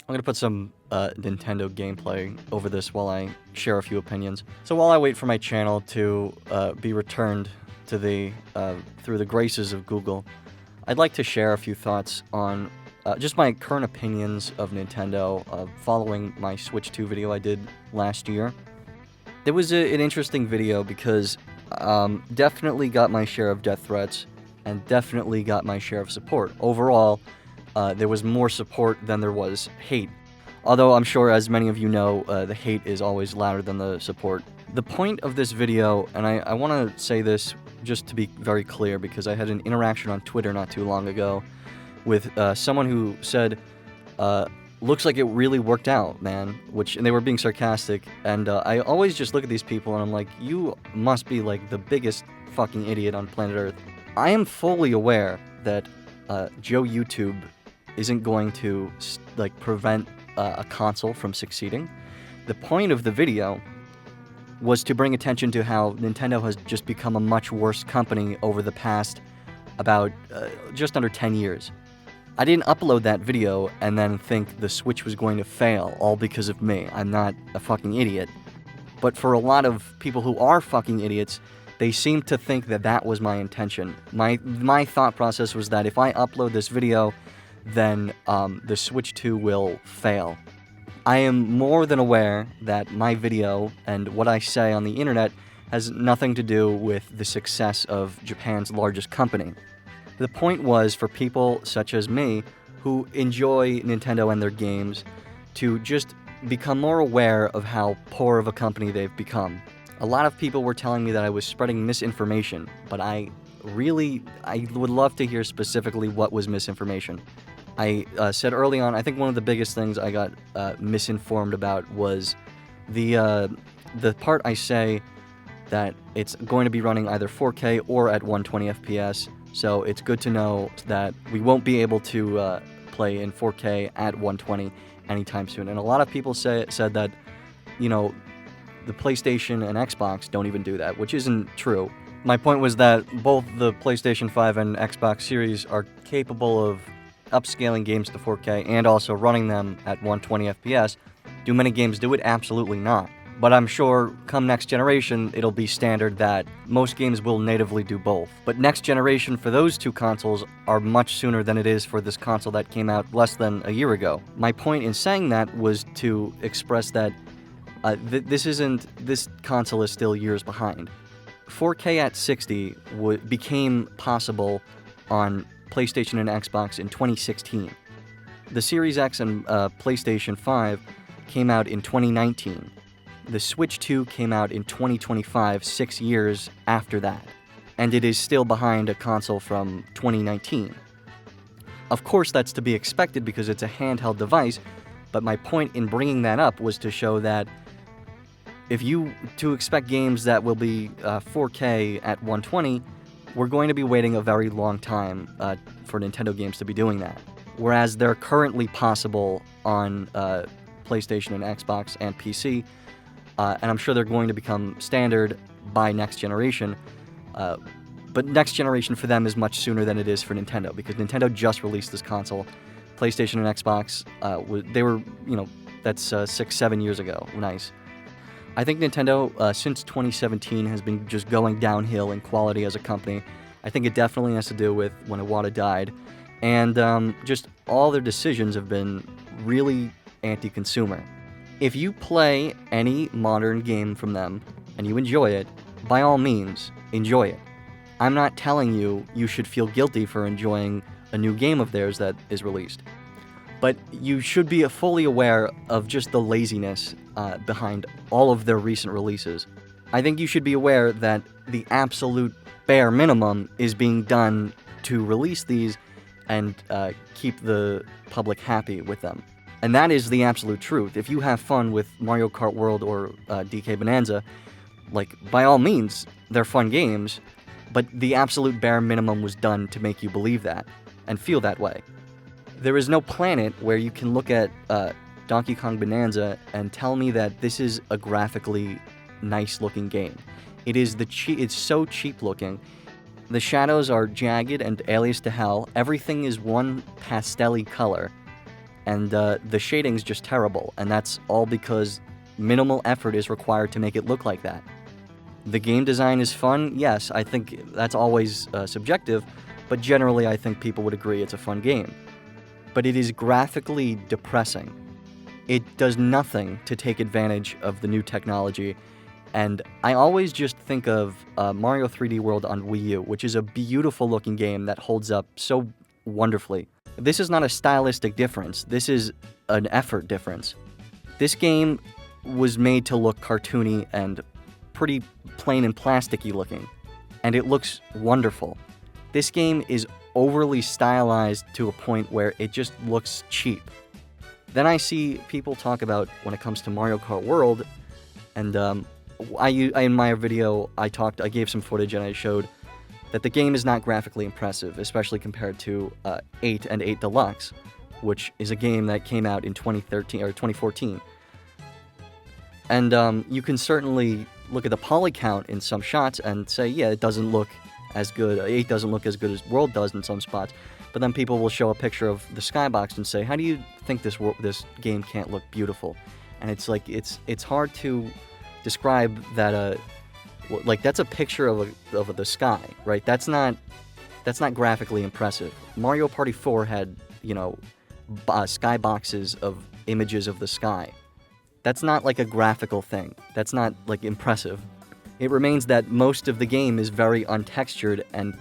I'm going to put some Nintendo gameplay over this while I share a few opinions. So while I wait for my channel to be returned to the through the graces of Google, I'd like to share a few thoughts on just my current opinions of Nintendo following my Switch 2 video I did last year. It was an interesting video because definitely got my share of death threats and definitely got my share of support. Overall, there was more support than there was hate. Although I'm sure, as many of you know, the hate is always louder than the support. The point of this video, and I want to say this just to be very clear, because I had an interaction on Twitter not too long ago with someone who said, looks like it really worked out, man, and they were being sarcastic, and I always just look at these people and I'm like, you must be like the biggest fucking idiot on planet Earth. I am fully aware that Joe YouTube isn't going to prevent a console from succeeding. The point of the video was to bring attention to how Nintendo has just become a much worse company over the past about just under 10 years. I didn't upload that video and then think the Switch was going to fail all because of me. I'm not a fucking idiot. But for a lot of people who are fucking idiots, they seem to think that that was my intention. My thought process was that if I upload this video, then the Switch 2 will fail. I am more than aware that my video and what I say on the internet has nothing to do with the success of Japan's largest company. The point was for people such as me who enjoy Nintendo and their games to just become more aware of how poor of a company they've become. A lot of people were telling me that I was spreading misinformation, but I would love to hear specifically what was misinformation. I said early on, I think one of the biggest things I got misinformed about was the part I say that it's going to be running either 4K or at 120 FPS, so it's good to know that we won't be able to play in 4K at 120 anytime soon. And a lot of people said that, you know, the PlayStation and Xbox don't even do that, which isn't true. My point was that both the PlayStation 5 and Xbox Series are capable of upscaling games to 4K and also running them at 120 FPS. Do many games do it? Absolutely not. But I'm sure come next generation, it'll be standard that most games will natively do both. But next generation for those two consoles are much sooner than it is for this console that came out less than a year ago. My point in saying that was to express that this console is still years behind. 4K at 60 became possible on PlayStation and Xbox in 2016. The Series X and PlayStation 5 came out in 2019. The Switch 2 came out in 2025, 6 years after that. And it is still behind a console from 2019. Of course, that's to be expected because it's a handheld device, but my point in bringing that up was to show that to expect games that will be 4K at 120, we're going to be waiting a very long time for Nintendo games to be doing that. Whereas they're currently possible on PlayStation and Xbox and PC, and I'm sure they're going to become standard by next generation. But next generation for them is much sooner than it is for Nintendo, because Nintendo just released this console. PlayStation and Xbox, they were, that's 6-7 years ago. Nice. I think Nintendo, since 2017, has been just going downhill in quality as a company. I think it definitely has to do with when Iwata died. And just all their decisions have been really anti-consumer. If you play any modern game from them and you enjoy it, by all means, enjoy it. I'm not telling you should feel guilty for enjoying a new game of theirs that is released. But you should be fully aware of just the laziness behind all of their recent releases. I think you should be aware that the absolute bare minimum is being done to release these and keep the public happy with them. And that is the absolute truth. If you have fun with Mario Kart World or DK Bonanza, by all means, they're fun games, but the absolute bare minimum was done to make you believe that and feel that way. There is no planet where you can look at Donkey Kong Bonanza and tell me that this is a graphically nice-looking game. It's so cheap-looking. The shadows are jagged and alias to hell. Everything is one pastel-y color. and the shading's just terrible, and that's all because minimal effort is required to make it look like that. The game design is fun, yes, I think that's always subjective, but generally I think people would agree it's a fun game. But it is graphically depressing. It does nothing to take advantage of the new technology, and I always just think of Mario 3D World on Wii U, which is a beautiful looking game that holds up so wonderfully. This is not a stylistic difference, this is an effort difference. This game was made to look cartoony and pretty plain and plasticky looking, and it looks wonderful. This game is overly stylized to a point where it just looks cheap. Then I see people talk about when it comes to Mario Kart World, and in my video I gave some footage and I showed that the game is not graphically impressive, especially compared to 8 and 8 Deluxe, which is a game that came out in 2013 or 2014. And you can certainly look at the poly count in some shots and say, yeah, it doesn't look as good. 8 doesn't look as good as World does in some spots. But then people will show a picture of the skybox and say, how do you think this game can't look beautiful? And it's like, it's hard to describe that, like, that's a picture of the sky, right? That's not graphically impressive. Mario Party 4 had, skyboxes of images of the sky. That's not like a graphical thing. That's not like impressive. It remains that most of the game is very untextured and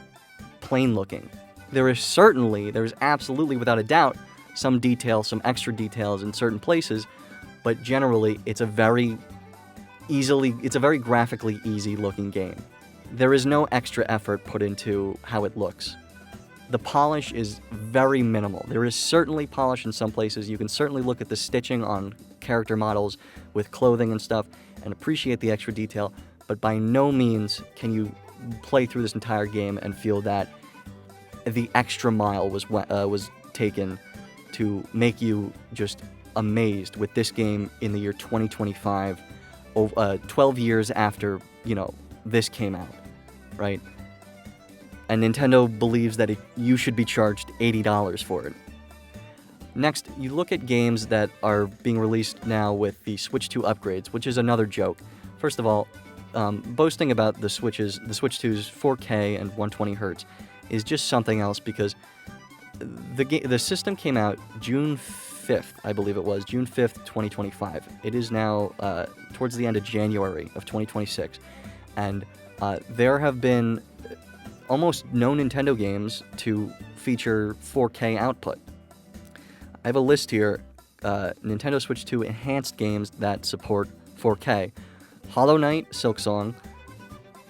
plain looking. There's absolutely without a doubt some extra details in certain places, but generally it's a very graphically easy looking game. There is no extra effort put into how it looks. The polish is very minimal. There is certainly polish in some places. You can certainly look at the stitching on character models with clothing and stuff and appreciate the extra detail, but by no means can you play through this entire game and feel that the extra mile was taken to make you just amazed with this game in the year 2025, 12 years after, this came out, right? And Nintendo believes that you should be charged $80 for it. Next, you look at games that are being released now with the Switch 2 upgrades, which is another joke. First of all, boasting about the Switch 2's 4K and 120Hz is just something else, because the system came out June 5th, I believe it was, June 5th, 2025. It is now towards the end of January of 2026, and there have been almost no Nintendo games to feature 4K output. I have a list here, Nintendo Switch 2 enhanced games that support 4K. Hollow Knight, Silksong,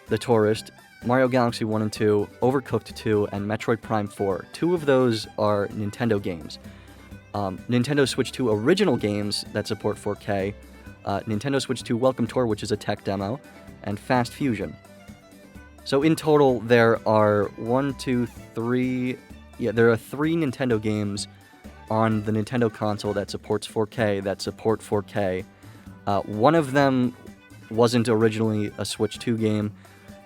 The Tourist, Mario Galaxy 1 and 2, Overcooked 2, and Metroid Prime 4. 2 of those are Nintendo games. Nintendo Switch 2 original games that support 4K, Nintendo Switch 2 Welcome Tour, which is a tech demo, and Fast Fusion. So in total, there are 3 Nintendo games on the Nintendo console that supports 4K, one of them wasn't originally a Switch 2 game,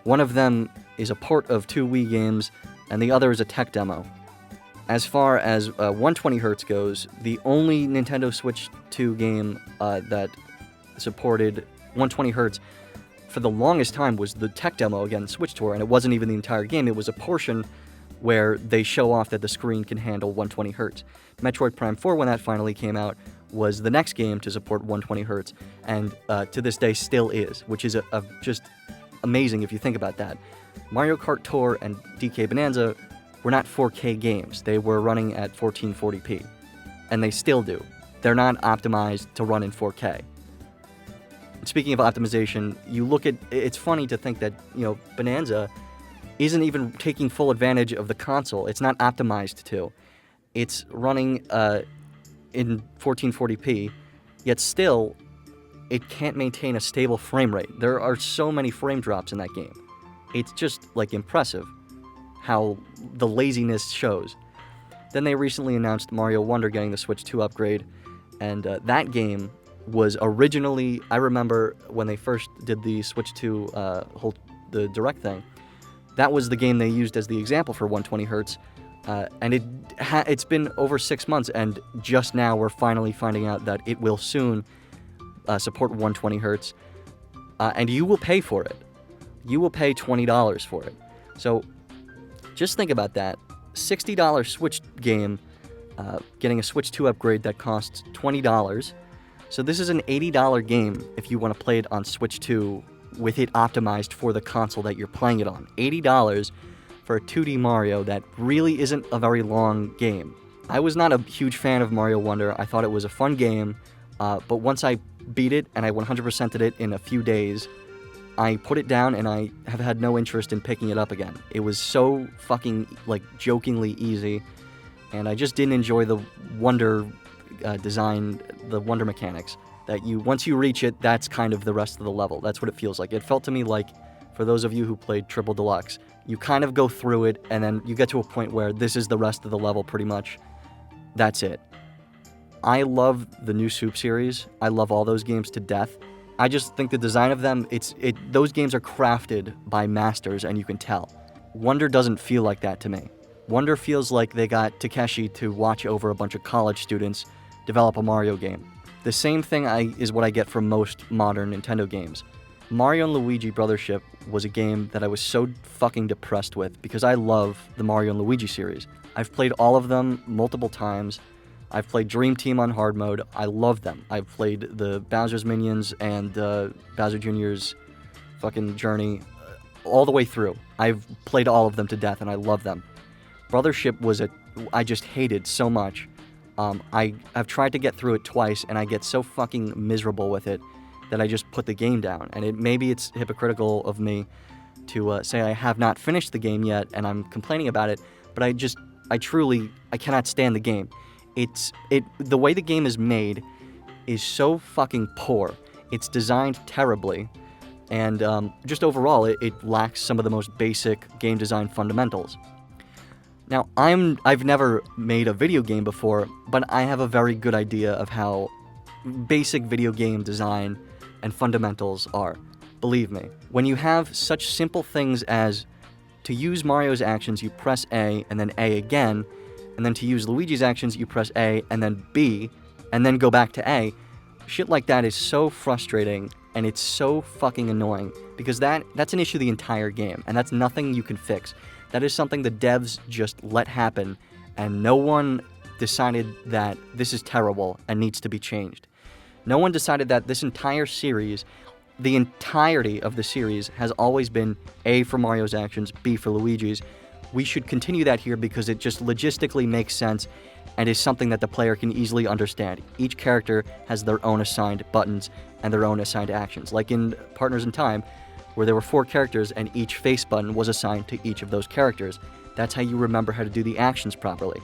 one of them is a port of 2 Wii games, and the other is a tech demo. As far as 120Hz goes, the only Nintendo Switch 2 game that supported 120Hz for the longest time was the tech demo, again, Switch Tour, and it wasn't even the entire game. It was a portion where they show off that the screen can handle 120Hz. Metroid Prime 4, when that finally came out, was the next game to support 120Hz, and to this day still is, which is just amazing if you think about that. Mario Kart Tour and DK Bonanza were not 4K games. They were running at 1440p, and they still do. They're not optimized to run in 4K. Speaking of optimization, it's funny to think that, Bonanza isn't even taking full advantage of the console. It's not optimized to. It's running in 1440p, yet still, it can't maintain a stable frame rate. There are so many frame drops in that game. It's just, impressive how the laziness shows. Then they recently announced Mario Wonder getting the Switch 2 upgrade, and that game was originally, I remember when they first did the Switch 2 the Direct thing, that was the game they used as the example for 120Hz. And it's been over 6 months, and just now we're finally finding out that it will soon support 120 hertz, and you will pay for it. You will pay $20 for it. So just think about that. $60 Switch game, getting a Switch 2 upgrade that costs $20. So this is an $80 game if you want to play it on Switch 2 with it optimized for the console that you're playing it on. $80 for a 2D Mario that really isn't a very long game. I was not a huge fan of Mario Wonder. I thought it was a fun game, but once I beat it and I 100%ed it in a few days, I put it down and I have had no interest in picking it up again. It was so fucking, jokingly easy, and I just didn't enjoy the Wonder design, the Wonder mechanics. That once you reach it, that's kind of the rest of the level. That's what it feels like. It felt to me like, for those of you who played Triple Deluxe, you kind of go through it, and then you get to a point where this is the rest of the level pretty much. That's it. I love the new Soup series. I love all those games to death. I just think the design of them, those games are crafted by masters, and you can tell. Wonder doesn't feel like that to me. Wonder feels like they got Takeshi to watch over a bunch of college students develop a Mario game. The same thing is what I get from most modern Nintendo games. Mario and Luigi Brothership was a game that I was so fucking depressed with because I love the Mario and Luigi series. I've played all of them multiple times. I've played Dream Team on hard mode. I love them. I've played the Bowser's Minions and Bowser Jr.'s fucking journey all the way through. I've played all of them to death and I love them. Brothership I just hated so much. I've tried to get through it twice, and I get so fucking miserable with it that I just put the game down. And maybe it's hypocritical of me to say I have not finished the game yet, and I'm complaining about it, but I cannot stand the game. The way the game is made is so fucking poor. It's designed terribly, and just overall, it lacks some of the most basic game design fundamentals. Now, I've never made a video game before, but I have a very good idea of how basic video game design and fundamentals are. Believe me, when you have such simple things as to use Mario's actions, you press A and then A again, and then to use Luigi's actions, you press A and then B, and then go back to A, shit like that is so frustrating, and it's so fucking annoying, because that's an issue the entire game, and that's nothing you can fix. That is something the devs just let happen, and no one decided that this is terrible and needs to be changed. No one decided that this entire series, the entirety of the series, has always been A for Mario's actions, B for Luigi's. We should continue that here because it just logistically makes sense and is something that the player can easily understand. Each character has their own assigned buttons and their own assigned actions. Like in Partners in Time, where there were 4 characters and each face button was assigned to each of those characters. That's how you remember how to do the actions properly.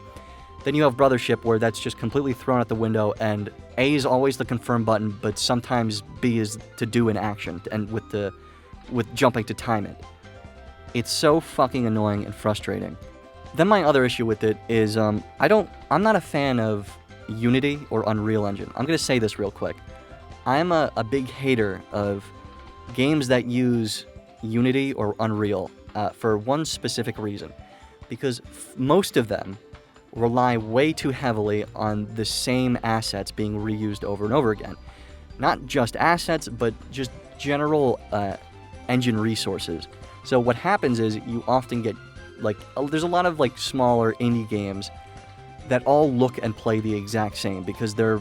Then you have Brothership, where that's just completely thrown out the window, and A is always the confirm button, but sometimes B is to do an action, and with jumping to time it. It's so fucking annoying and frustrating. Then my other issue with it is I'm not a fan of Unity or Unreal Engine. I'm gonna say this real quick. I'm a big hater of games that use Unity or Unreal for one specific reason. Because most of them rely way too heavily on the same assets being reused over and over again. Not just assets, but just general engine resources. So what happens is you often get, there's a lot of smaller indie games that all look and play the exact same because they're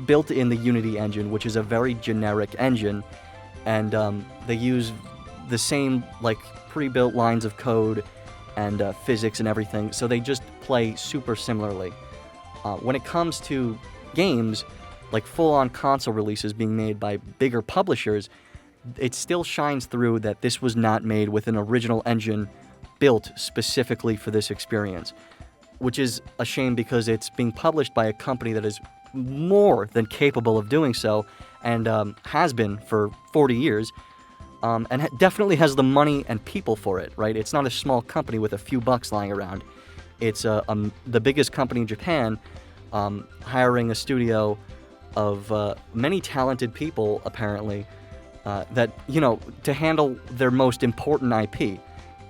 built in the Unity engine, which is a very generic engine, and they use the same pre-built lines of code and physics and everything, so they just play super similarly. When it comes to games, full-on console releases being made by bigger publishers, it still shines through that this was not made with an original engine built specifically for this experience, which is a shame because it's being published by a company that is more than capable of doing so, and has been for 40 years, and definitely has the money and people for it, right? It's not a small company with a few bucks lying around. It's the biggest company in Japan, hiring a studio of many talented people, apparently, that, to handle their most important IP.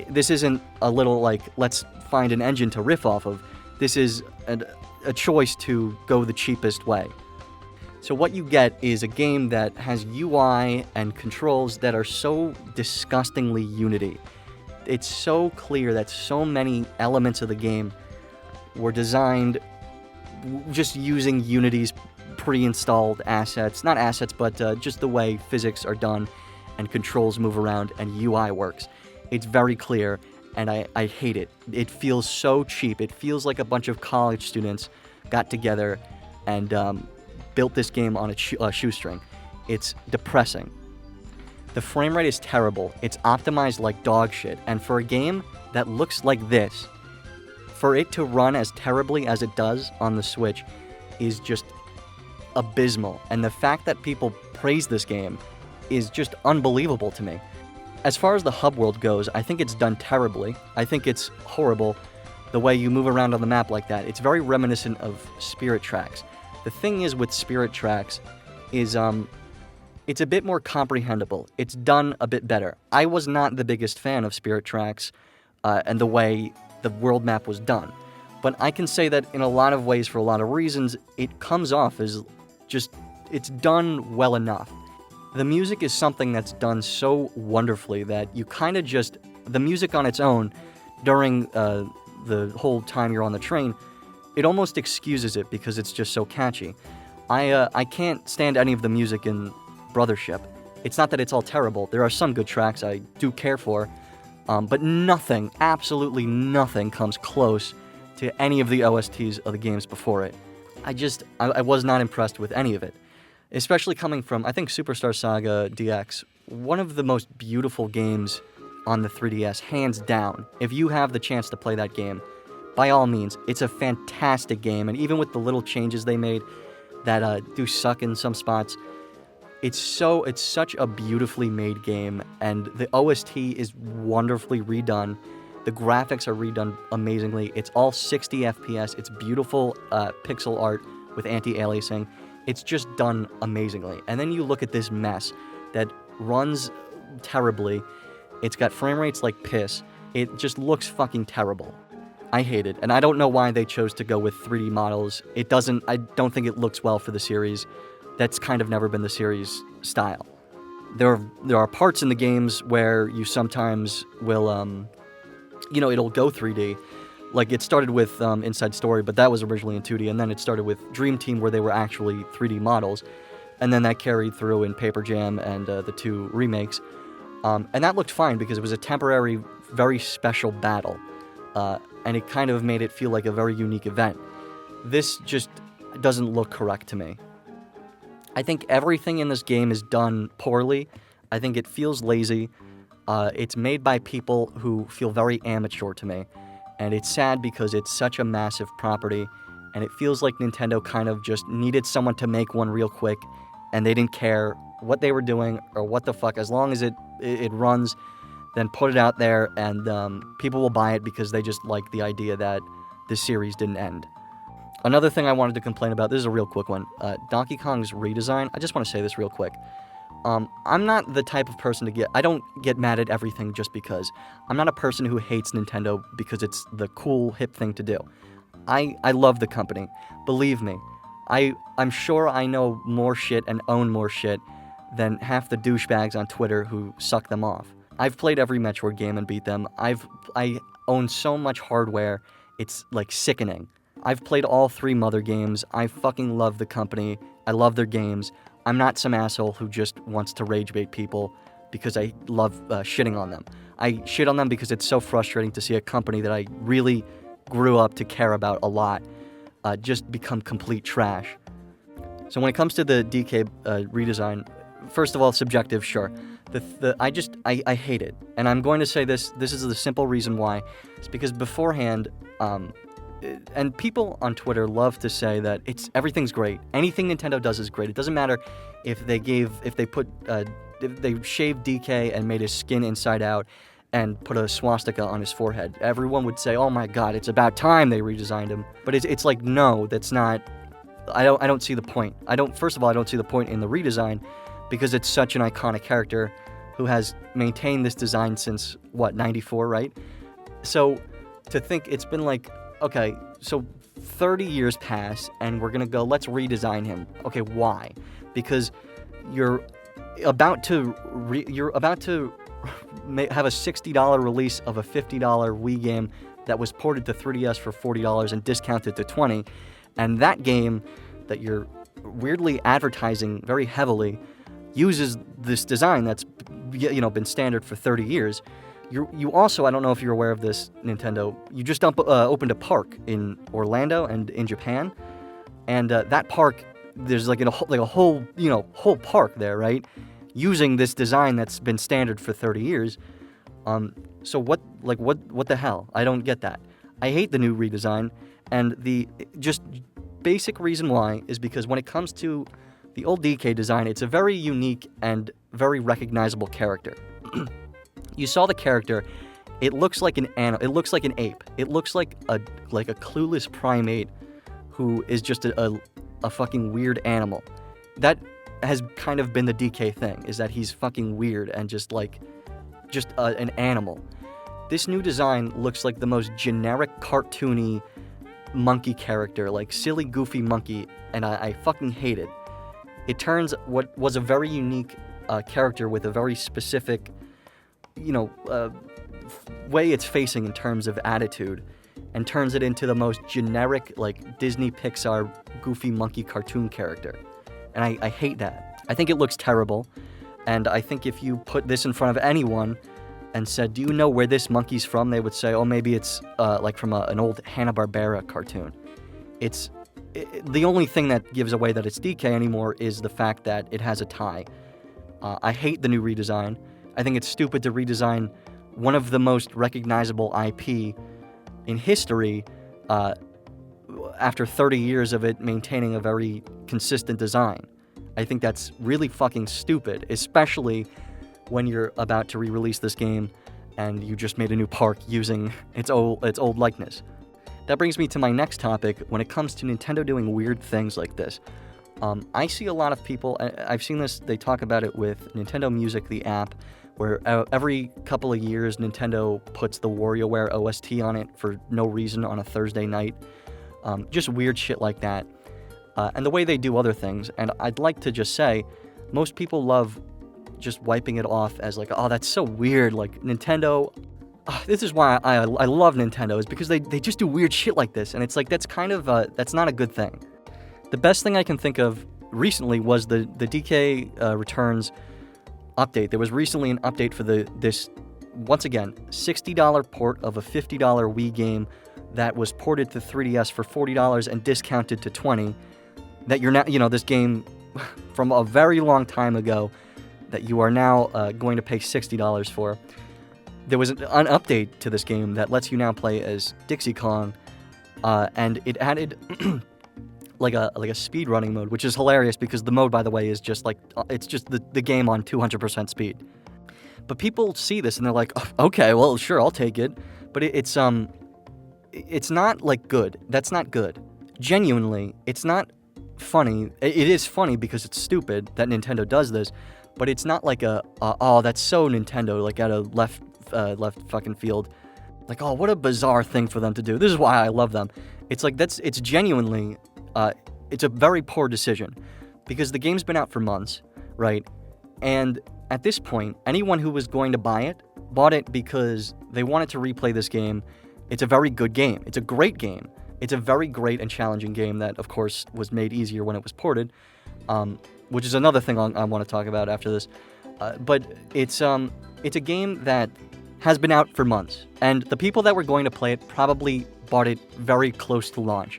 This isn't a little like, let's find an engine to riff off of. This is a choice to go the cheapest way. So what you get is a game that has UI and controls that are so disgustingly Unity. It's so clear that so many elements of the game were designed just using Unity's pre-installed assets. Not assets, but just the way physics are done and controls move around and UI works. It's very clear, and I hate it. It feels so cheap. It feels like a bunch of college students got together and built this game on a shoestring. It's depressing. The frame rate is terrible. It's optimized like dog shit. And for a game that looks like this, for it to run as terribly as it does on the Switch is just abysmal. And the fact that people praise this game is just unbelievable to me. As far as the hub world goes, I think it's done terribly. I think it's horrible the way you move around on the map like that. It's very reminiscent of Spirit Tracks. The thing is with Spirit Tracks is it's a bit more comprehensible. It's done a bit better. I was not the biggest fan of Spirit Tracks and the way the world map was done. But I can say that in a lot of ways, for a lot of reasons, it comes off as just, it's done well enough. The music is something that's done so wonderfully that you kind of just, the music on its own, during the whole time you're on the train, it almost excuses it because it's just so catchy. I can't stand any of the music in Brothership. It's not that it's all terrible. There are some good tracks I do care for, but nothing, absolutely nothing comes close to any of the OSTs of the games before it. I was not impressed with any of it. Especially coming from, I think, Superstar Saga DX, one of the most beautiful games on the 3DS, hands down. If you have the chance to play that game, by all means, it's a fantastic game, and even with the little changes they made that do suck in some spots, it's such a beautifully made game, and the OST is wonderfully redone. The graphics are redone amazingly. It's all 60 FPS. It's beautiful pixel art with anti-aliasing. It's just done amazingly. And then you look at this mess that runs terribly. It's got frame rates like piss. It just looks fucking terrible. I hate it, and I don't know why they chose to go with 3D models. I don't think it looks well for the series. That's kind of never been the series style. There are parts in the games where you sometimes will, it'll go 3D. Like, it started with Inside Story, but that was originally in 2D, and then it started with Dream Team, where they were actually 3D models, and then that carried through in Paper Jam and the 2 remakes. And that looked fine because it was a temporary, very special battle, and it kind of made it feel like a very unique event. This just doesn't look correct to me. I think everything in this game is done poorly. I think it feels lazy. It's made by people who feel very amateur to me. And it's sad because it's such a massive property, and it feels like Nintendo kind of just needed someone to make one real quick, and they didn't care what they were doing or what the fuck. As long as it runs, then put it out there, and people will buy it because they just like the idea that this series didn't end. Another thing I wanted to complain about, this is a real quick one, Donkey Kong's redesign. I just want to say this real quick. I'm not the type of person I don't get mad at everything just because. I'm not a person who hates Nintendo because it's the cool, hip thing to do. I love the company. Believe me, I'm sure I know more shit and own more shit than half the douchebags on Twitter who suck them off. I've played every Metroid game and beat them. I own so much hardware, it's like sickening. I've played all 3 Mother games. I fucking love the company. I love their games. I'm not some asshole who just wants to rage bait people because I love shitting on them. I shit on them because it's so frustrating to see a company that I really grew up to care about a lot just become complete trash. So when it comes to the DK redesign, first of all, subjective, sure. I hate it. And I'm going to say this is the simple reason why. It's because beforehand, and people on Twitter love to say that everything's great. Anything Nintendo does is great. It doesn't matter if they shaved DK and made his skin inside out and put a swastika on his forehead. Everyone would say, "Oh my God, it's about time they redesigned him." But it's like, no, that's not. I don't see the point. First of all, I don't see the point in the redesign because it's such an iconic character. who has maintained this design since, 94, right? So to think it's been like, okay, so 30 years pass, and we're going to go, let's redesign him. Okay, why? Because you're about to have a $60 release of a $50 Wii game that was ported to 3DS for $40 and discounted to $20, and that game that you're weirdly advertising very heavily uses this design that's been standard for 30 years. You also, I don't know if you're aware of this, Nintendo, you just opened a park in Orlando and in Japan, and that park, there's like a whole park there, right? Using this design that's been standard for 30 years. So what the hell? I don't get that. I hate the new redesign, and the just basic reason why is because when it comes to the old DK design, it's a very unique and very recognizable character. You saw the character. It looks like an It looks like an ape. It looks like a clueless primate who is just a fucking weird animal. That has kind of been the DK thing, is that he's fucking weird and just an animal. This new design looks like the most generic cartoony monkey character, like silly goofy monkey, and I fucking hate it. It turns what was a very unique character with a very specific way it's facing in terms of attitude, and turns it into the most generic, like, Disney Pixar goofy monkey cartoon character. And I hate that. I think it looks terrible, and I think if you put this in front of anyone and said, do you know where this monkey's from? They would say, oh, maybe it's from an old Hanna-Barbera cartoon. The only thing that gives away that it's DK anymore is the fact that it has a tie. I hate the new redesign. I think it's stupid to redesign one of the most recognizable IP in history after 30 years of it maintaining a very consistent design. I think that's really fucking stupid, especially when you're about to re-release this game and you just made a new park using its old likeness. That brings me to my next topic. When it comes to Nintendo doing weird things like this, I see a lot of people, I've seen this, they talk about it with Nintendo Music, the app, where every couple of years Nintendo puts the WarioWare OST on it for no reason on a Thursday night. Just weird shit like that. And the way they do other things. And I'd like to just say, most people love just wiping it off as like, oh, that's so weird. Like, Nintendo, this is why I love Nintendo, is because they just do weird shit like this. And it's like, that's kind of, that's not a good thing. The best thing I can think of recently was the DK Returns update. There was recently an update for this, once again, $60 port of a $50 Wii game that was ported to 3DS for $40 and discounted to $20. That you're now, this game from a very long time ago that you are now going to pay $60 for. There was an update to this game that lets you now play as Dixie Kong, and it added like a speedrunning mode, which is hilarious because the mode, by the way, is just like, it's just the game on 200% speed. But people see this and they're like, oh, okay, well, sure, I'll take it. But it's not like good. That's not good. Genuinely, it's not funny. It is funny because it's stupid that Nintendo does this, but it's not like oh, that's so Nintendo, like at a left fucking field. Like, oh, what a bizarre thing for them to do. This is why I love them. It's like, it's genuinely, it's a very poor decision because the game's been out for months, right? And at this point, anyone who was going to buy it, bought it because they wanted to replay this game. It's a very good game. It's a great game. It's a very great and challenging game that, of course, was made easier when it was ported, which is another thing I want to talk about after this. But it's a game that has been out for months, and the people that were going to play it probably bought it very close to launch,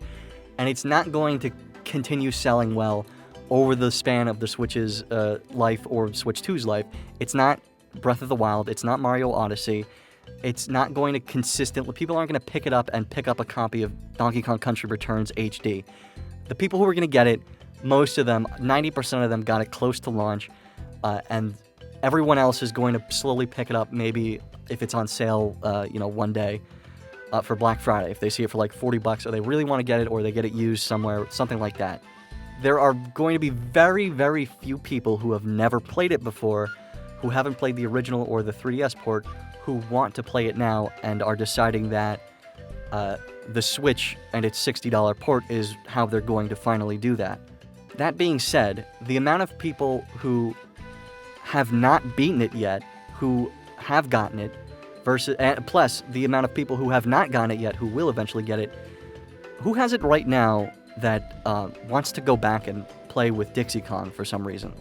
and it's not going to continue selling well over the span of the Switch's life or Switch 2's life. It's not Breath of the Wild. It's not Mario Odyssey. It's not going to consistently... People aren't going to pick it up and pick up a copy of Donkey Kong Country Returns HD. The people who are going to get it, most of them, 90% of them, got it close to launch, and everyone else is going to slowly pick it up, maybe if it's on sale, one day for Black Friday. If they see it for like $40 or they really want to get it, or they get it used somewhere, something like that. There are going to be very, very few people who have never played it before who haven't played the original or the 3DS port who want to play it now and are deciding that the Switch and its $60 port is how they're going to finally do that. That being said, the amount of people who have not beaten it yet, who have gotten it, versus plus the amount of people who have not gotten it yet, who will eventually get it, who has it right now that wants to go back and play with Dixie Kong for some reason?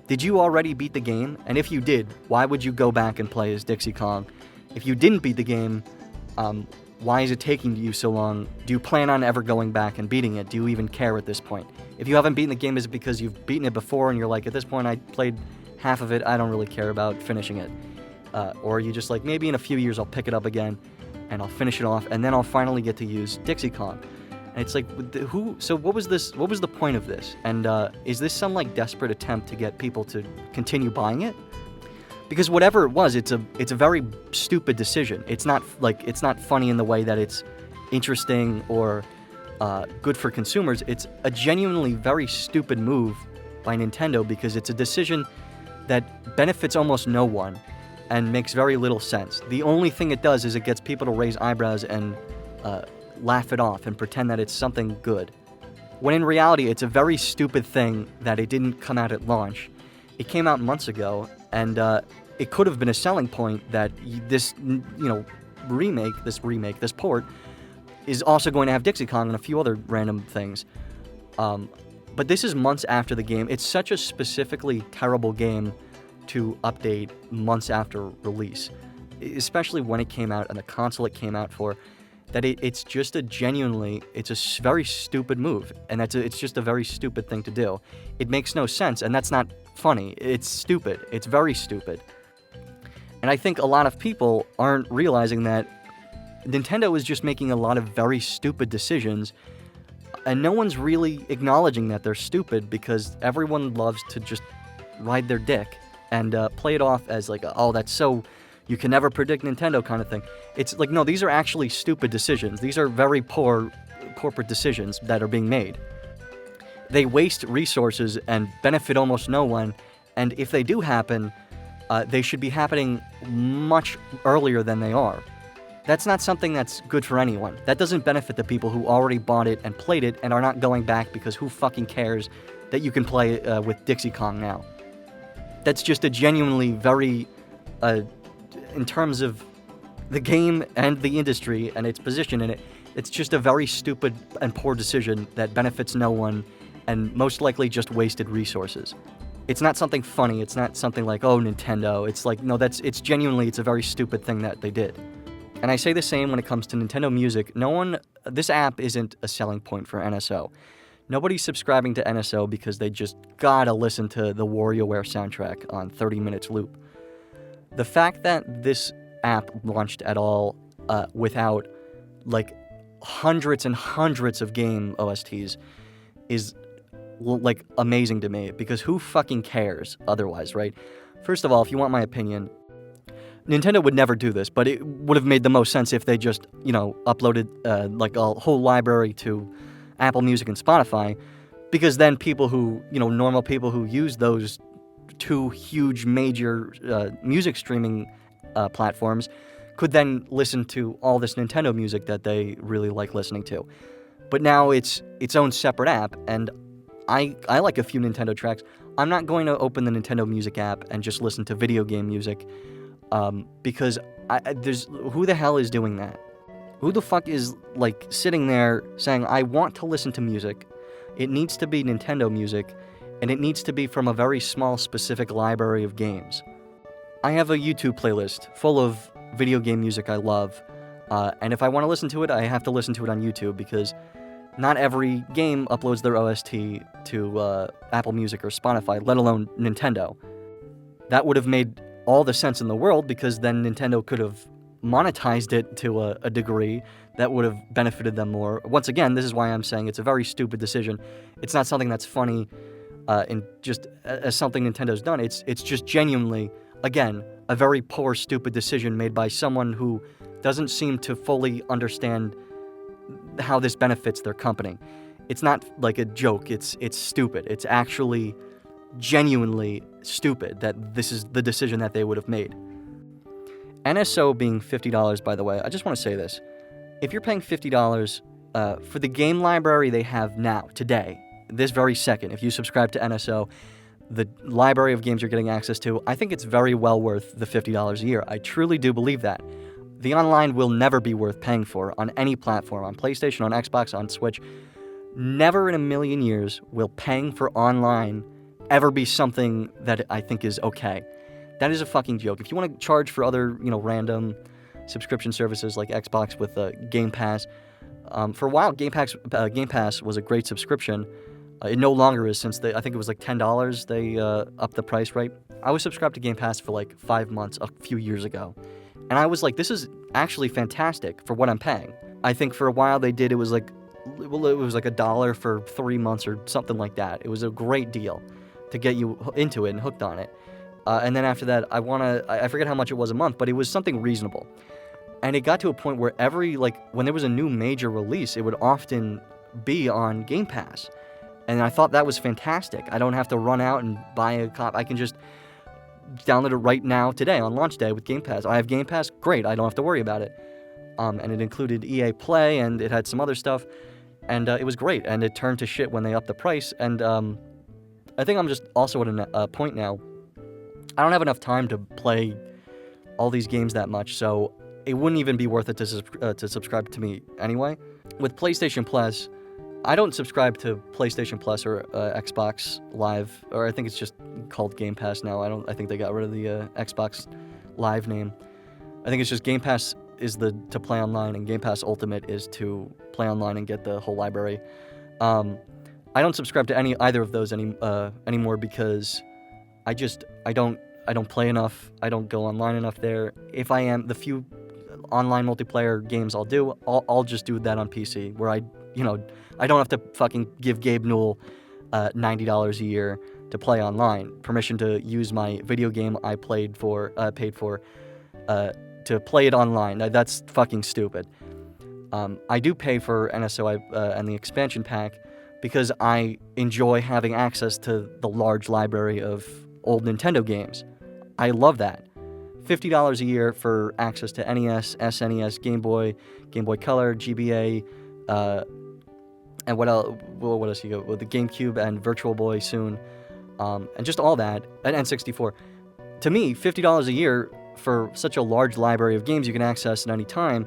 Did you already beat the game? And if you did, why would you go back and play as Dixie Kong? If you didn't beat the game, why is it taking you so long? Do you plan on ever going back and beating it? Do you even care at this point? If you haven't beaten the game, is it because you've beaten it before and you're like, at this point I played half of it, I don't really care about finishing it? Or are you just like, maybe in a few years I'll pick it up again and I'll finish it off and then I'll finally get to use Dixie Kong? And it's like, so what was this? What was the point of this? And is this some like desperate attempt to get people to continue buying it? Because whatever it was, it's a very stupid decision. It's not funny in the way that it's interesting or good for consumers. It's a genuinely very stupid move by Nintendo because it's a decision that benefits almost no one and makes very little sense. The only thing it does is it gets people to raise eyebrows and laugh it off and pretend that it's something good. When in reality, it's a very stupid thing that it didn't come out at launch. It came out months ago, and it could have been a selling point that this port, is also going to have Dixie Kong and a few other random things. But this is months after the game. It's such a specifically terrible game to update months after release, especially when it came out and the console it came out for, that it's just it's a very stupid move, and it's just a very stupid thing to do. It makes no sense, and that's not funny. It's stupid. It's very stupid. And I think a lot of people aren't realizing that Nintendo is just making a lot of very stupid decisions, and no one's really acknowledging that they're stupid because everyone loves to just ride their dick and play it off as like, oh, that's so, you can never predict Nintendo kind of thing. It's like, no, these are actually stupid decisions. These are very poor corporate decisions that are being made. They waste resources and benefit almost no one, and if they do happen, they should be happening much earlier than they are. That's not something that's good for anyone. That doesn't benefit the people who already bought it and played it and are not going back because who fucking cares that you can play with Dixie Kong now? That's just a genuinely very, in terms of the game and the industry and its position in it, it's just a very stupid and poor decision that benefits no one and most likely just wasted resources. It's not something funny. It's not something like, oh, Nintendo. It's like, no, it's genuinely, it's a very stupid thing that they did. And I say the same when it comes to Nintendo Music. This app isn't a selling point for NSO. Nobody's subscribing to NSO because they just gotta listen to the WarioWare soundtrack on 30 minutes loop. The fact that this app launched at all without like hundreds and hundreds of game OSTs is like amazing to me, because who fucking cares otherwise, right? First of all, if you want my opinion, Nintendo would never do this, but it would have made the most sense if they just, uploaded like a whole library to Apple Music and Spotify, because then people who, normal people who use those two huge major music streaming platforms could then listen to all this Nintendo music that they really like listening to. But now it's its own separate app, and I like a few Nintendo tracks. I'm not going to open the Nintendo Music app and just listen to video game music, because who the hell is doing that? Who the fuck is like sitting there saying, I want to listen to music, it needs to be Nintendo music, and it needs to be from a very small specific library of games. I have a YouTube playlist full of video game music I love, and if I want to listen to it, I have to listen to it on YouTube, because not every game uploads their OST to Apple Music or Spotify, let alone Nintendo. That would have made all the sense in the world, because then Nintendo could have monetized it to a degree that would have benefited them more. Once again, this is why I'm saying it's a very stupid decision. It's not something that's funny and just as something Nintendo's done. It's just genuinely, again, a very poor, stupid decision made by someone who doesn't seem to fully understand how this benefits their company. It's not like a joke. It's stupid. It's actually genuinely stupid that this is the decision that they would have made. NSO being $50, by the way, I just want to say this. If you're paying $50 for the game library they have now, today, this very second, if you subscribe to NSO, the library of games you're getting access to, I think it's very well worth the $50 a year. I truly do believe that. The online will never be worth paying for on any platform, on PlayStation, on Xbox, on Switch. Never in a million years will paying for online ever be something that I think is okay. That is a fucking joke. If you want to charge for other, random subscription services like Xbox with Game Pass, for a while Game Pass was a great subscription. It no longer is, since I think it was like $10 they upped the price, right? I was subscribed to Game Pass for like 5 months a few years ago. And I was like, this is actually fantastic for what I'm paying. I think for a while they did, it was like $1 for 3 months or something like that. It was a great deal to get you into it and hooked on it. And then after that, I forget how much it was a month, but it was something reasonable. And it got to a point where when there was a new major release, it would often be on Game Pass. And I thought that was fantastic. I don't have to run out and buy a copy. I can just download it right now, today, on launch day with Game Pass. I have Game Pass, great, I don't have to worry about it. And it included EA Play, and it had some other stuff. And it was great, and it turned to shit when they upped the price. And I think I'm just also at a point now, I don't have enough time to play all these games that much, so it wouldn't even be worth it to subscribe to me anyway. With PlayStation Plus, I don't subscribe to PlayStation Plus or Xbox Live, or I think it's just called Game Pass now. I think they got rid of the Xbox Live name. I think it's just Game Pass is to play online, and Game Pass Ultimate is to play online and get the whole library. I don't subscribe to either of those anymore because I don't play enough. I don't go online enough there. If I am, the few online multiplayer games I'll just do that on PC, where I don't have to fucking give Gabe Newell $90 a year to play online, permission to use my video game I paid for to play it online. That's fucking stupid. I do pay for NSO and the expansion pack because I enjoy having access to the large library of old Nintendo games. I love that. $50 a year for access to NES, SNES, Game Boy Color, GBA, and what else you go with the GameCube and Virtual Boy soon, and just all that, and N64. To me, $50 a year for such a large library of games you can access at any time,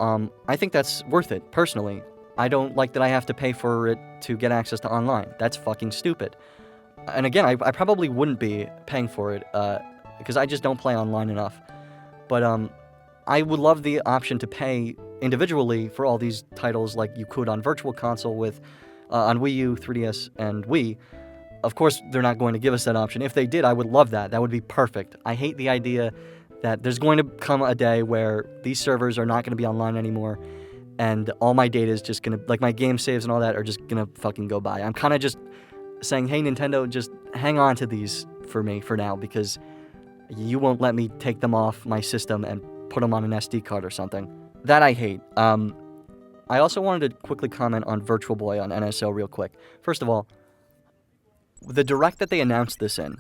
I think that's worth it, personally. I don't like that I have to pay for it to get access to online. That's fucking stupid. And again, I probably wouldn't be paying for it, because I just don't play online enough. But I would love the option to pay individually for all these titles like you could on Virtual Console with on Wii U, 3DS, and Wii. Of course, they're not going to give us that option. If they did, I would love that. That would be perfect. I hate the idea that there's going to come a day where these servers are not going to be online anymore, and all my data is just going to, like my game saves and all that, are just going to fucking go by. I'm kind of just saying, hey, Nintendo, just hang on to these for me for now, because you won't let me take them off my system and put them on an SD card or something. That I hate. I also wanted to quickly comment on Virtual Boy on NSO real quick. First of all, the direct that they announced this in,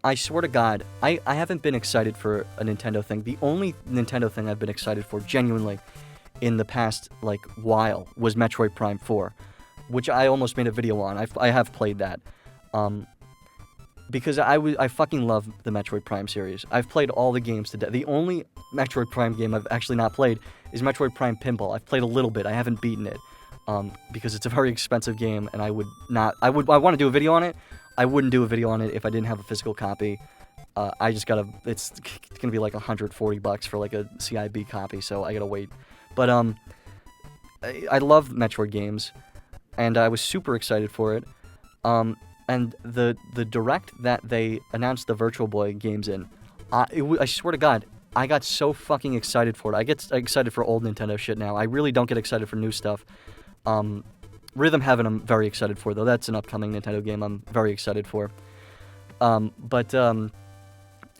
I swear to God, I haven't been excited for a Nintendo thing. The only Nintendo thing I've been excited for, genuinely, in the past, while, was Metroid Prime 4, which I almost made a video on. I have played that. Because I fucking love the Metroid Prime series. I've played all the games to death. The only Metroid Prime game I've actually not played is Metroid Prime Pinball. I've played a little bit. I haven't beaten it, because it's a very expensive game, and I want to do a video on it. I wouldn't do a video on it if I didn't have a physical copy. It's gonna be like $140 for like a CIB copy, so I gotta wait. But I love Metroid games, and I was super excited for it. And the direct that they announced the Virtual Boy games in, I swear to God, I got so fucking excited for it. I get excited for old Nintendo shit now. I really don't get excited for new stuff. Rhythm Heaven I'm very excited for, though. That's an upcoming Nintendo game I'm very excited for. But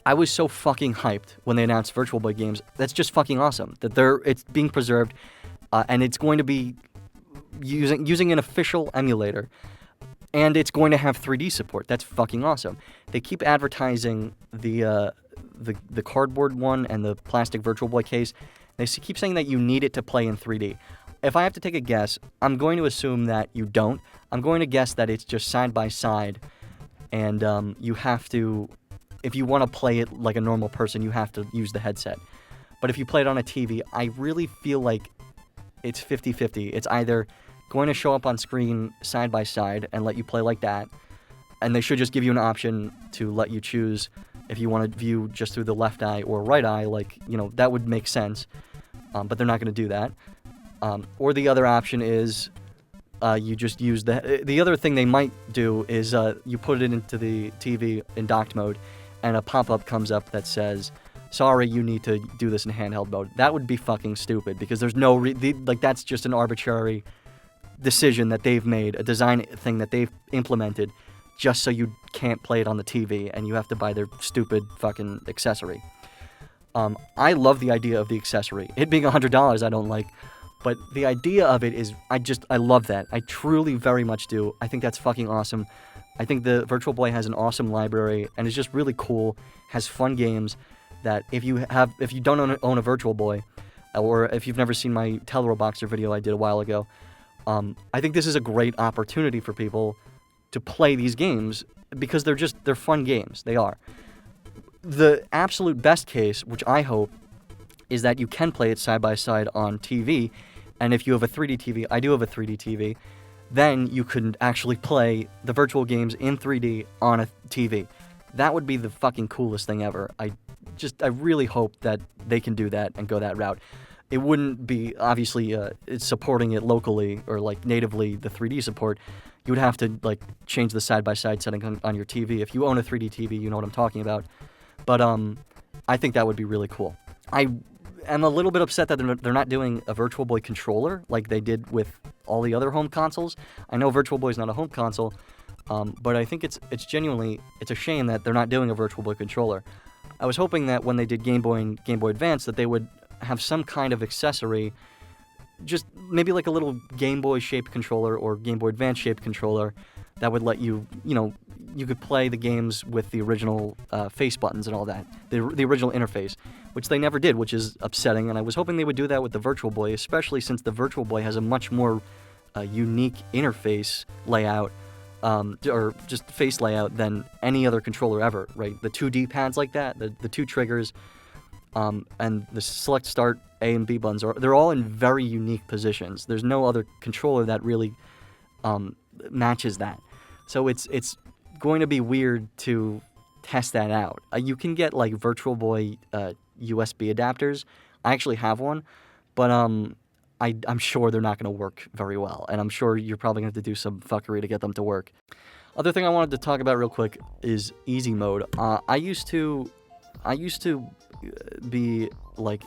I was so fucking hyped when they announced Virtual Boy games. That's just fucking awesome. That it's being preserved, and it's going to be using an official emulator. And it's going to have 3D support. That's fucking awesome. They keep advertising the cardboard one and the plastic Virtual Boy case. They keep saying that you need it to play in 3D. If I have to take a guess, I'm going to assume that you don't. I'm going to guess that it's just side by side, and you have to, if you want to play it like a normal person, you have to use the headset. But if you play it on a TV, I really feel like it's 50-50. It's either going to show up on screen side by side and let you play like that, and they should just give you an option to let you choose if you want to view just through the left eye or right eye, like, that would make sense, but they're not going to do that. Or the other option is you just use the other thing they might do is you put it into the TV in docked mode, and a pop-up comes up that says, sorry, you need to do this in handheld mode. That would be fucking stupid, because there's no that's just an arbitrary decision that they've made, a design thing that they've implemented just so you can't play it on the TV and you have to buy their stupid fucking accessory. I love the idea of the accessory. It being $100 I don't like, but the idea of it is, I love that. I truly very much do. I think that's fucking awesome. I think the Virtual Boy has an awesome library and is just really cool, has fun games that if you don't own a Virtual Boy, or if you've never seen my Teleroboxer video I did a while ago, I think this is a great opportunity for people to play these games because they're fun games. They are. The absolute best case, which I hope, is that you can play it side by side on TV, and if you have a 3D TV, I do have a 3D TV, then you can actually play the virtual games in 3D on a TV. That would be the fucking coolest thing ever. I really hope that they can do that and go that route. It wouldn't be, obviously, it's supporting it locally or, like, natively, the 3D support. You would have to, like, change the side-by-side setting on your TV. If you own a 3D TV, you know what I'm talking about. But I think that would be really cool. I am a little bit upset that they're not doing a Virtual Boy controller like they did with all the other home consoles. I know Virtual Boy is not a home console, but I think it's genuinely, it's a shame that they're not doing a Virtual Boy controller. I was hoping that when they did Game Boy and Game Boy Advance that they would have some kind of accessory, just maybe like a little Game Boy shaped controller or Game Boy Advance shaped controller that would let you, you could play the games with the original face buttons and all that, the original interface, which they never did, which is upsetting, and I was hoping they would do that with the Virtual Boy, especially since the Virtual Boy has a much more unique interface layout, or just face layout than any other controller ever, right? The 2D pads like that, the two triggers, and the select start A and B buttons, they're all in very unique positions. There's no other controller that really matches that. So it's going to be weird to test that out. You can get like Virtual Boy USB adapters. I actually have one, but I'm sure they're not going to work very well, and I'm sure you're probably going to have to do some fuckery to get them to work. Other thing I wanted to talk about real quick is easy mode. I used to be like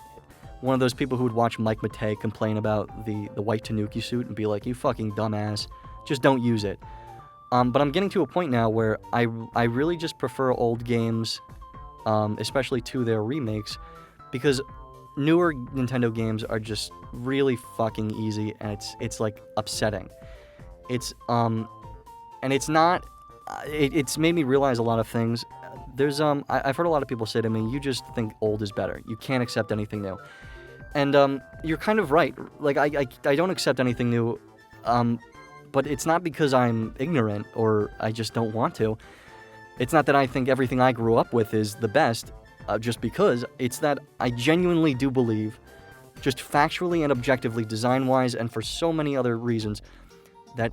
one of those people who would watch Mike Matei complain about the white Tanuki suit and be like, you fucking dumbass, just don't use it. But I'm getting to a point now where I really just prefer old games, especially to their remakes, because newer Nintendo games are just really fucking easy, and it's like upsetting. It's it's made me realize a lot of things. There's I've heard a lot of people say to me, you just think old is better. You can't accept anything new. And you're kind of right. Like I don't accept anything new. But it's not because I'm ignorant or I just don't want to. It's not that I think everything I grew up with is the best, just because. It's that I genuinely do believe, just factually and objectively, design-wise, and for so many other reasons, that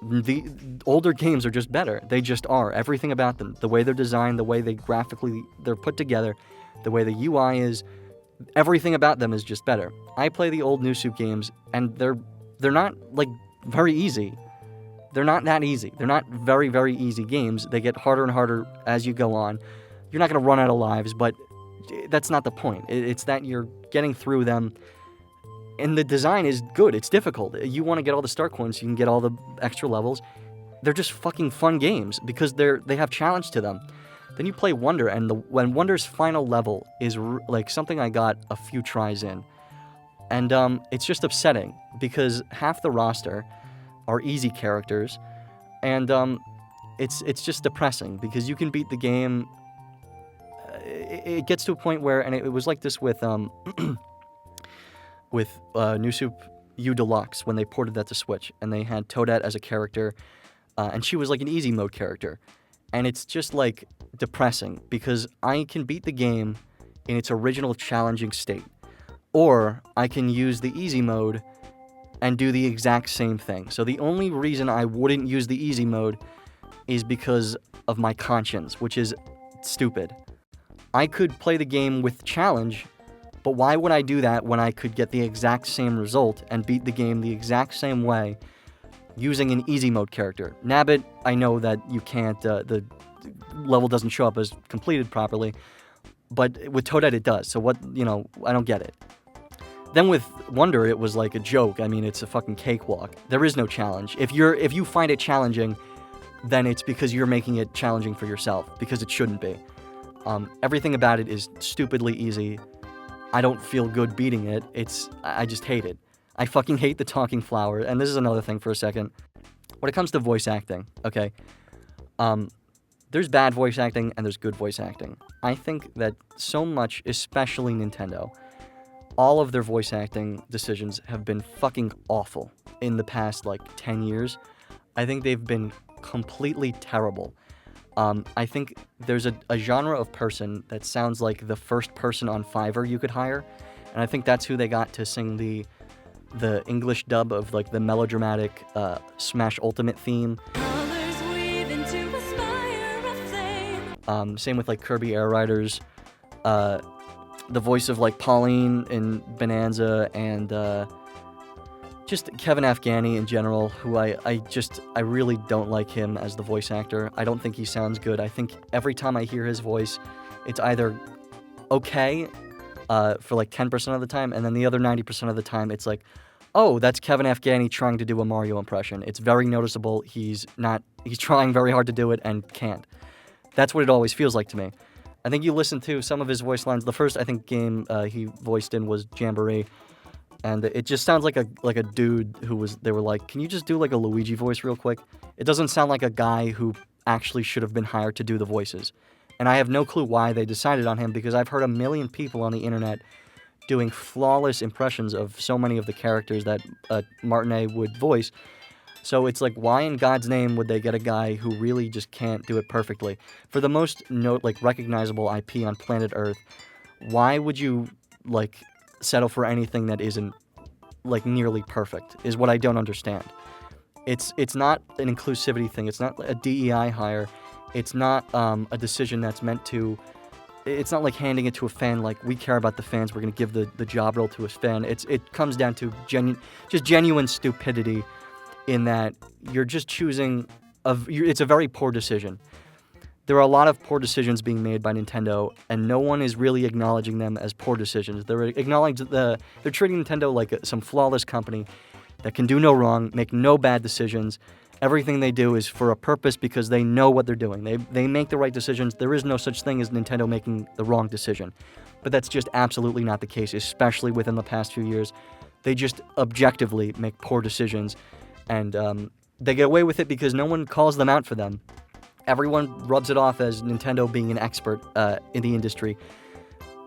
the older games are just better. They just are. Everything about them, the way they're designed, the way they're put together, the way the UI is, everything about them is just better. I play the old New Soup games, and they're not, like, very easy. They're not that easy. They're not very, very easy games. They get harder and harder as you go on. You're not going to run out of lives, but that's not the point. It's that you're getting through them, and the design is good. It's difficult. You want to get all the start coins, you can get all the extra levels. They're just fucking fun games because they have challenge to them. Then you play Wonder, and when Wonder's final level is like something I got a few tries in, and it's just upsetting because half the roster are easy characters, And it's just depressing because you can beat the game. It gets to a point where, and it was like this with New Super U Deluxe when they ported that to Switch, and they had Toadette as a character, and she was like an easy mode character, and it's just like depressing because I can beat the game in its original challenging state, or I can use the easy mode and do the exact same thing. So the only reason I wouldn't use the easy mode is because of my conscience, which is stupid. I could play the game with challenge, but why would I do that when I could get the exact same result and beat the game the exact same way using an easy mode character? Nabbit, I know that you can't, the level doesn't show up as completed properly, but with Toadette it does, so what, I don't get it. Then with Wonder, it was like a joke. I mean, it's a fucking cakewalk. There is no challenge. If you find it challenging, then it's because you're making it challenging for yourself, because it shouldn't be. Everything about it is stupidly easy. I don't feel good beating it. I just hate it. I fucking hate the talking flower, and this is another thing for a second. When it comes to voice acting, okay, there's bad voice acting and there's good voice acting. I think that so much, especially Nintendo, all of their voice acting decisions have been fucking awful in the past, 10 years. I think they've been completely terrible. I think there's a genre of person that sounds like the first person on Fiverr you could hire, and I think that's who they got to sing the English dub of the melodramatic Smash Ultimate theme. Same with Kirby Air Riders, the voice of Pauline in Bonanza, and just Kevin Afghani in general, who I really don't like him as the voice actor. I don't think he sounds good. I think every time I hear his voice, it's either okay for 10% of the time, and then the other 90% of the time, it's oh, that's Kevin Afghani trying to do a Mario impression. It's very noticeable. He's trying very hard to do it and can't. That's what it always feels like to me. I think you listen to some of his voice lines. The first, I think, game he voiced in was Jamboree. And it just sounds like a dude they were like, can you just do a Luigi voice real quick? It doesn't sound like a guy who actually should have been hired to do the voices. And I have no clue why they decided on him, because I've heard a million people on the internet doing flawless impressions of so many of the characters that Martinet would voice. So it's why in God's name would they get a guy who really just can't do it perfectly? For the most recognizable IP on planet Earth, why would you settle for anything that isn't nearly perfect, is what I don't understand. It's not an inclusivity thing. It's not a DEI hire. It's not a decision that's meant to. It's not like handing it to a fan. We care about the fans. We're gonna give the job role to a fan. It comes down to genuine stupidity, in that you're just choosing. It's a very poor decision. There are a lot of poor decisions being made by Nintendo, and no one is really acknowledging them as poor decisions. They're treating Nintendo like some flawless company that can do no wrong, make no bad decisions. Everything they do is for a purpose because they know what they're doing. They make the right decisions. There is no such thing as Nintendo making the wrong decision. But that's just absolutely not the case, especially within the past few years. They just objectively make poor decisions, and they get away with it because no one calls them out for them. Everyone rubs it off as Nintendo being an expert in the industry,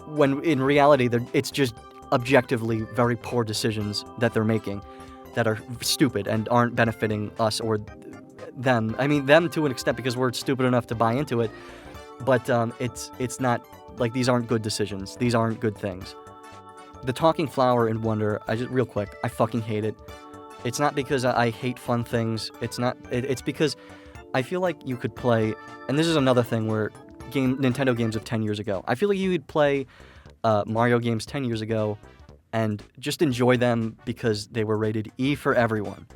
when in reality, it's just objectively very poor decisions that they're making that are stupid and aren't benefiting us or them. I mean, them to an extent, because we're stupid enough to buy into it, but it's not, these aren't good decisions. These aren't good things. The talking flower in Wonder, real quick, I fucking hate it. It's not because I hate fun things. It's because I feel like you could play, and this is another thing where Nintendo games of 10 years ago, I feel like you could play Mario games 10 years ago and just enjoy them because they were rated E for everyone.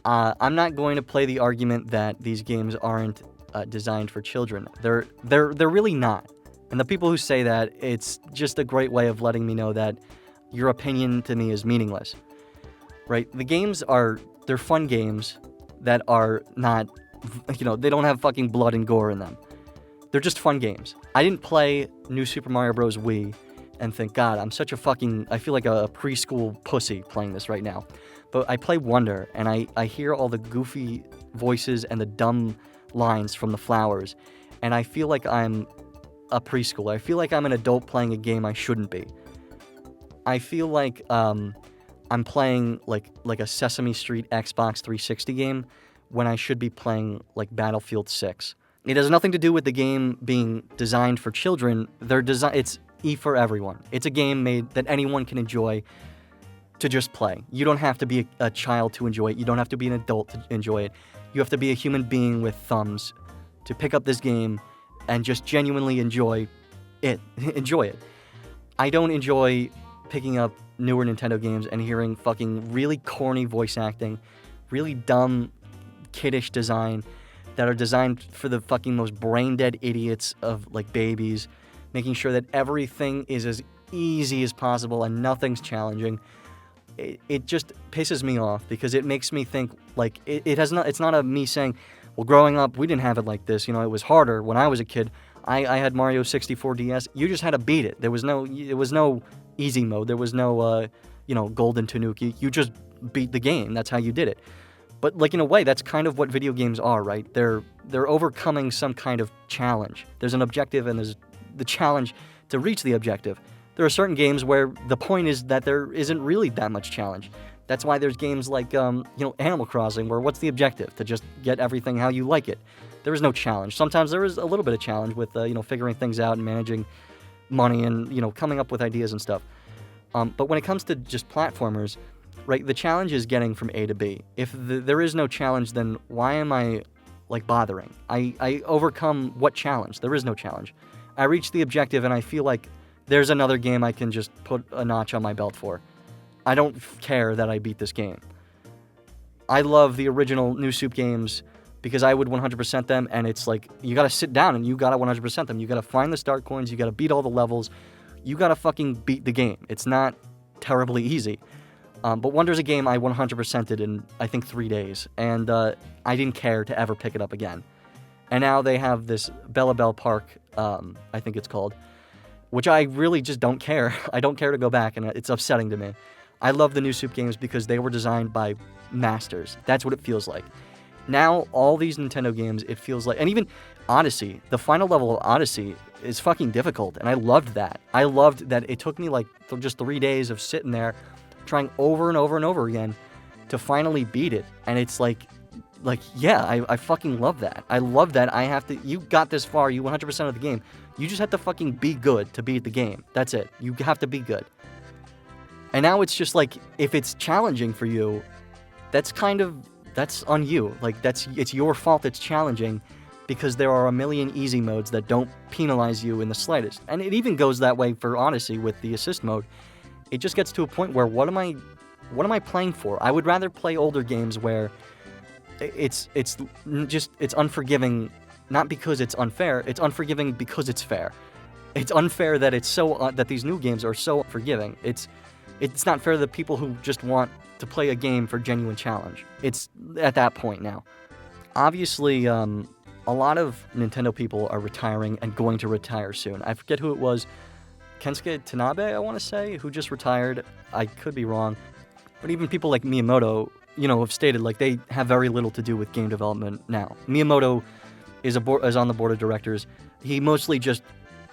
I'm not going to play the argument that these games aren't designed for children. They're really not. And the people who say that, it's just a great way of letting me know that your opinion to me is meaningless. Right? The games they're fun games that are not, they don't have fucking blood and gore in them. They're just fun games. I didn't play New Super Mario Bros. Wii and think, God, I feel like a preschool pussy playing this right now. But I play Wonder, and I hear all the goofy voices and the dumb lines from the flowers, and I feel like I'm a preschooler. I feel like I'm an adult playing a game I shouldn't be. I feel like I'm playing like a Sesame Street Xbox 360 game when I should be playing like Battlefield 6. It has nothing to do with the game being designed for children. It's E for everyone. It's a game made that anyone can enjoy to just play. You don't have to be a child to enjoy it. You don't have to be an adult to enjoy it. You have to be a human being with thumbs to pick up this game and just genuinely enjoy it. Enjoy it. I don't enjoy picking up newer Nintendo games and hearing fucking really corny voice acting, really dumb, kiddish design that are designed for the fucking most brain-dead idiots of, like, babies, making sure that everything is as easy as possible and nothing's challenging. It just pisses me off because it makes me think, like, it's not me saying, well, growing up, we didn't have it like this, it was harder when I was a kid. I had Mario 64 DS. You just had to beat it. There was no easy mode. There was no, golden tanuki. You just beat the game. That's how you did it. But, like, in a way, that's kind of what video games are, right? They're overcoming some kind of challenge. There's an objective and there's the challenge to reach the objective. There are certain games where the point is that there isn't really that much challenge. That's why there's games like, Animal Crossing, where what's the objective? To just get everything how you like it. There is no challenge. Sometimes there is a little bit of challenge with, figuring things out and managing money and, coming up with ideas and stuff. But when it comes to just platformers, right, the challenge is getting from A to B. If there is no challenge, then why am I, like, bothering? I overcome what challenge? There is no challenge. I reach the objective and I feel like there's another game I can just put a notch on my belt for. I don't care that I beat this game. I love the original New Soup games because I would 100% them, and it's like, you gotta sit down and you gotta 100% them. You gotta find the start coins, you gotta beat all the levels, you gotta fucking beat the game. It's not terribly easy. But Wonder's a game I 100%ed in, I think, 3 days, and I didn't care to ever pick it up again. And now they have this Bella Bell Park, I think it's called, which I really just don't care. I don't care to go back, and it's upsetting to me. I love the New Soup games because they were designed by masters. That's what it feels like. Now, all these Nintendo games, it feels like... And even Odyssey, the final level of Odyssey is fucking difficult, and I loved that. I loved that it took me, like, just 3 days of sitting there trying over and over and over again to finally beat it. And it's like yeah, I fucking love that. I love that you got this far, you 100% of the game. You just have to fucking be good to beat the game. That's it. You have to be good. And now it's just like, if it's challenging for you, that's on you. Like, it's your fault it's challenging because there are a million easy modes that don't penalize you in the slightest. And it even goes that way for Odyssey with the assist mode. It just gets to a point where what am I playing for? I would rather play older games where it's unforgiving, not because it's unfair. It's unforgiving because it's fair. It's unfair that it's so that these new games are so forgiving. It's not fair to the people who just want to play a game for genuine challenge. It's at that point now. Obviously, a lot of Nintendo people are retiring and going to retire soon. I forget who it was. Kensuke Tanabe, I want to say, who just retired. I could be wrong. But even people like Miyamoto, have stated, like, they have very little to do with game development now. Miyamoto is on the board of directors. He mostly just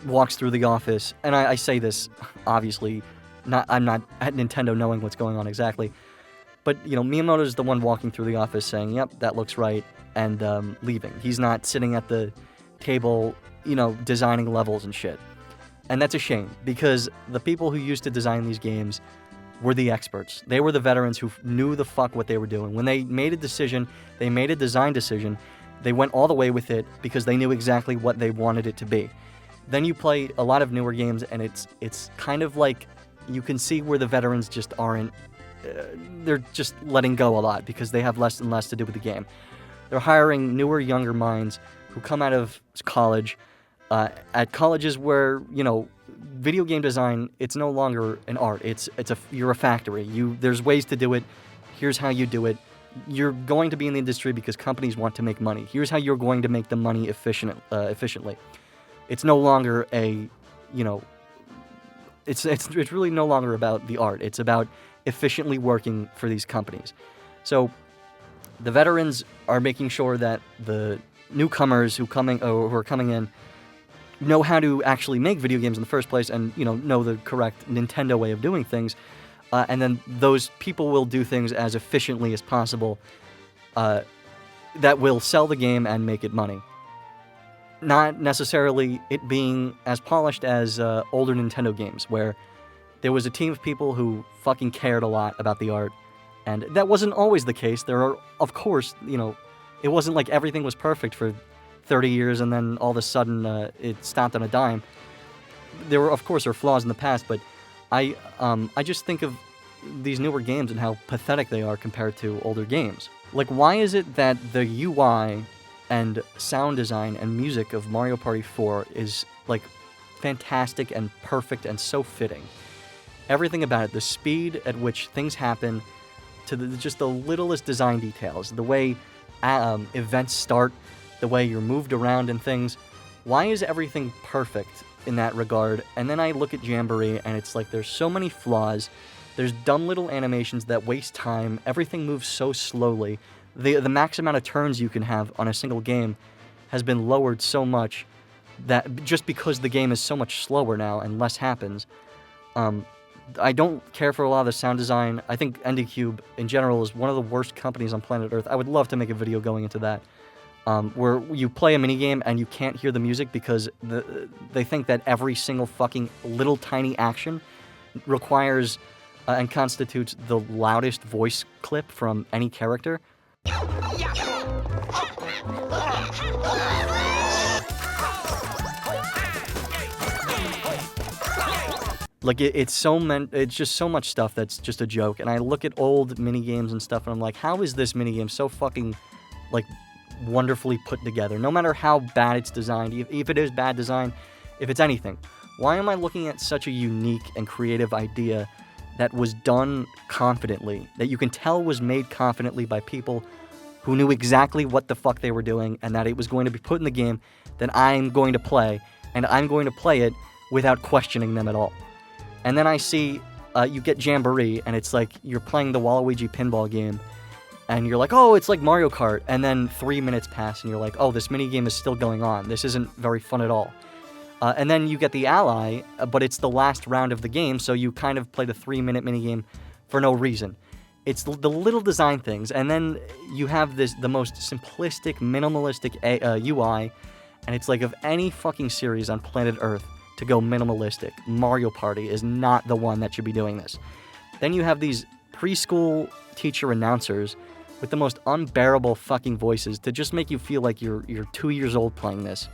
walks through the office, and I say this, obviously, I'm not at Nintendo knowing what's going on exactly, but, Miyamoto's the one walking through the office saying, yep, that looks right, and leaving. He's not sitting at the table, designing levels and shit. And that's a shame, because the people who used to design these games were the experts. They were the veterans who knew the fuck what they were doing. When they made a decision, they made a design decision, they went all the way with it because they knew exactly what they wanted it to be. Then you play a lot of newer games, and it's kind of like you can see where the veterans just aren't, they're just letting go a lot because they have less and less to do with the game. They're hiring newer, younger minds who come out of college, at colleges where, video game design, it's no longer an art. You're a factory. There's ways to do it. Here's how you do it. You're going to be in the industry because companies want to make money. Here's how you're going to make the money efficiently. It's no longer it's really no longer about the art. It's about efficiently working for these companies. So The veterans are making sure that the newcomers who are coming in know how to actually make video games in the first place and, know the correct Nintendo way of doing things. And then those people will do things as efficiently as possible that will sell the game and make it money. Not necessarily it being as polished as older Nintendo games, where there was a team of people who fucking cared a lot about the art. And that wasn't always the case. There are, of course, it wasn't like everything was perfect for 30 years and then all of a sudden it stopped on a dime. There were, of course, flaws in the past, but I just think of these newer games and how pathetic they are compared to older games. Like, why is it that the UI and sound design and music of Mario Party 4 is, like, fantastic and perfect and so fitting? Everything about it, the speed at which things happen, to just the littlest design details, the way events start, the way you're moved around and things. Why is everything perfect in that regard? And then I look at Jamboree and it's like there's so many flaws. There's dumb little animations that waste time. Everything moves so slowly. The max amount of turns you can have on a single game has been lowered so much that just because the game is so much slower now and less happens. I don't care for a lot of the sound design. I think NDCube, in general, is one of the worst companies on planet Earth. I would love to make a video going into that, where you play a minigame and you can't hear the music because they think that every single fucking little tiny action requires and constitutes the loudest voice clip from any character. Like, it's just so much stuff that's just a joke. And I look at old minigames and stuff, and I'm like, how is this minigame so fucking, like, wonderfully put together? No matter how bad it's designed, if it is bad design, if it's anything. Why am I looking at such a unique and creative idea that was done confidently, that you can tell was made confidently by people who knew exactly what the fuck they were doing, and that it was going to be put in the game that I'm going to play, and I'm going to play it without questioning them at all? And then I see you get Jamboree, and it's like you're playing the Waluigi pinball game, and you're like, oh, it's like Mario Kart, and then 3 minutes pass, and you're like, oh, this minigame is still going on. This isn't very fun at all. And then you get the Ally, but it's the last round of the game, so you kind of play the 3-minute minigame for no reason. It's the little design things, and then you have the most simplistic, minimalistic UI, and it's like, of any fucking series on planet Earth to go minimalistic, Mario Party is not the one that should be doing this. Then you have these preschool teacher announcers with the most unbearable fucking voices to just make you feel like you're 2 years old playing this.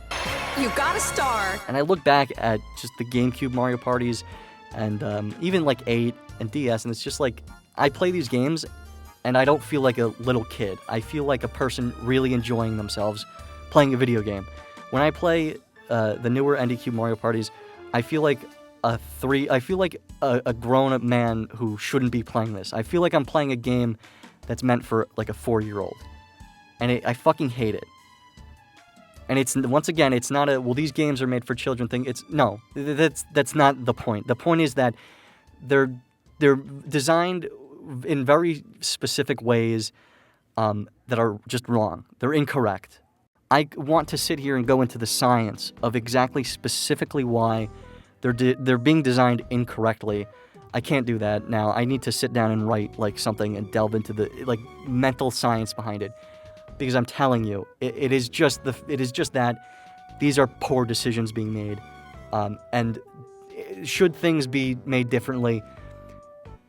You got a star! And I look back at just the GameCube Mario Parties and even like 8 and DS, and it's just like, I play these games and I don't feel like a little kid. I feel like a person really enjoying themselves playing a video game. When I play the newer NDCube Mario Parties, I feel like a grown-up man who shouldn't be playing this. I feel like I'm playing a game that's meant for like a 4-year-old. And I fucking hate it. And it's, once again, it's not a, well, these games are made for children thing. No, that's not the point. The point is that they're designed in very specific ways that are just wrong. They're incorrect. I want to sit here and go into the science of exactly specifically why they're being designed incorrectly. I can't do that now. I need to sit down and write like something and delve into the like mental science behind it, because I'm telling you, it is just that these are poor decisions being made, and should things be made differently,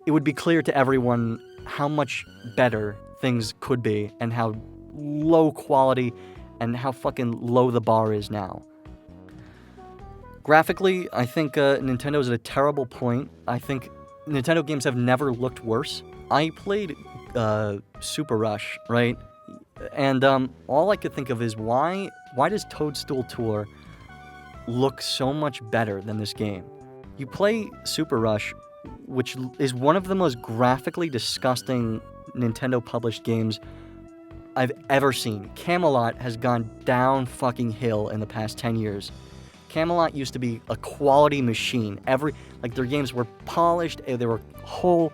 it would be clear to everyone how much better things could be and how low quality and how fucking low the bar is now. Graphically, I think Nintendo's at a terrible point. I think Nintendo games have never looked worse. I played Super Rush, right? And all I could think of is why does Toadstool Tour look so much better than this game? You play Super Rush, which is one of the most graphically disgusting Nintendo-published games I've ever seen. Camelot has gone down fucking hill in the past 10 years. Camelot used to be a quality machine. Their games were polished, they were whole,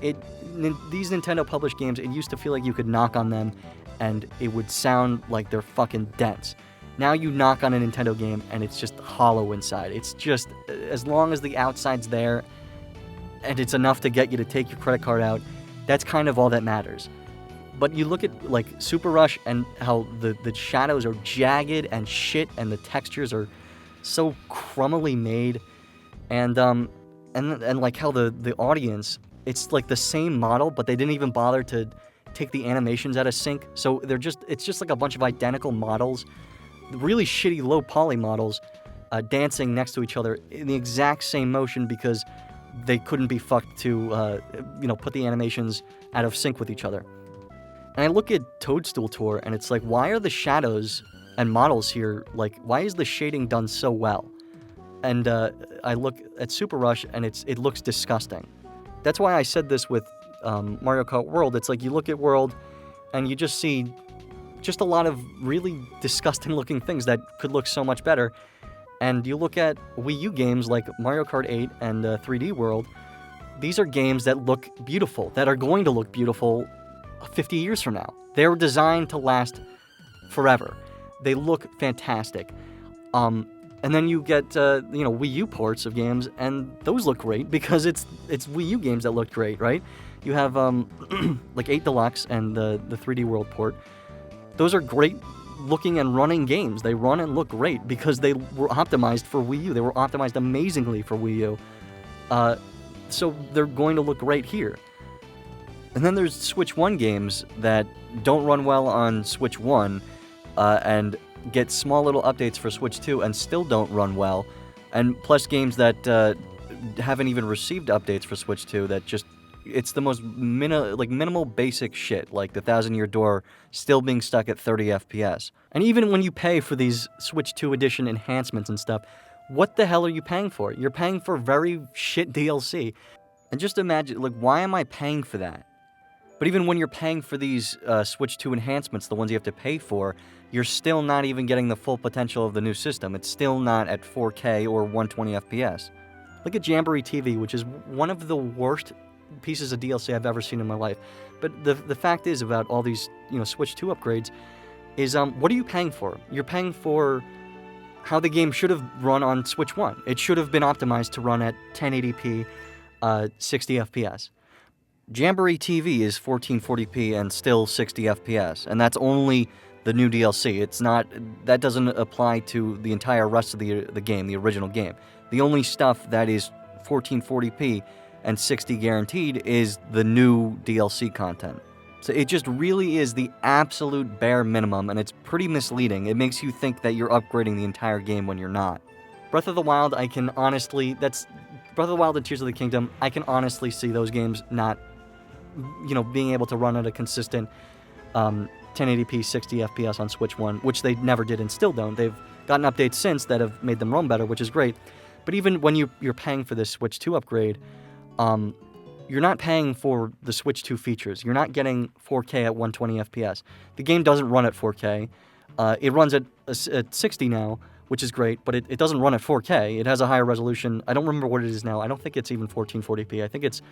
These Nintendo published games, it used to feel like you could knock on them and it would sound like they're fucking dense. Now you knock on a Nintendo game and it's just hollow inside. It's just, as long as the outside's there and it's enough to get you to take your credit card out, that's kind of all that matters. But you look at like Super Rush and how the shadows are jagged and shit and the textures are so crummily made, and like how the audience, it's like the same model, but they didn't even bother to take the animations out of sync. So it's just like a bunch of identical models, really shitty low poly models, dancing next to each other in the exact same motion because they couldn't be fucked to put the animations out of sync with each other. And I look at Toadstool Tour and it's like, why are the shadows and models here, like, why is the shading done so well? And I look at Super Rush and it looks disgusting. That's why I said this with Mario Kart World. It's like you look at World and you just see just a lot of really disgusting looking things that could look so much better. And you look at Wii U games like Mario Kart 8 and 3D World. These are games that look beautiful, that are going to look beautiful 50 years from now. They're designed to last forever. They look fantastic. And then you get Wii U ports of games, and those look great because it's Wii U games that look great, right? You have like 8 Deluxe and the 3D World port. Those are great looking and running games. They run and look great because they were optimized for Wii U. They were optimized amazingly for Wii U. So they're going to look great here. And then there's Switch 1 games that don't run well on Switch 1 and get small little updates for Switch 2 and still don't run well. And plus games that haven't even received updates for Switch 2 that just, it's the most minimal basic shit, like the Thousand Year Door still being stuck at 30 FPS. And even when you pay for these Switch 2 edition enhancements and stuff, what the hell are you paying for? You're paying for very shit DLC. And just imagine, like, why am I paying for that? But even when you're paying for these Switch 2 enhancements, the ones you have to pay for, you're still not even getting the full potential of the new system. It's still not at 4K or 120 FPS. Look at Jamboree TV, which is one of the worst pieces of DLC I've ever seen in my life. But the fact is about all these Switch 2 upgrades is what are you paying for? You're paying for how the game should have run on Switch 1. It should have been optimized to run at 1080p, 60 FPS. Jamboree TV is 1440p and still 60 FPS, and that's only the new DLC. That doesn't apply to the entire rest of the game, the original game. The only stuff that is 1440p and 60 guaranteed is the new DLC content. So it just really is the absolute bare minimum, and it's pretty misleading. It makes you think that you're upgrading the entire game when you're not. Breath of the Wild, Breath of the Wild and Tears of the Kingdom, I can honestly see those games not being able to run at a consistent 1080p 60 FPS on Switch 1, which they never did and still don't. They've gotten updates since that have made them run better, which is great. But even when you're paying for this Switch 2 upgrade, you're not paying for the Switch 2 features. You're not getting 4K at 120 FPS. The game doesn't run at 4K. It runs at 60 now, which is great, but it doesn't run at 4K. It has a higher resolution. I don't remember what it is now. I don't think it's even 1440p. I think it's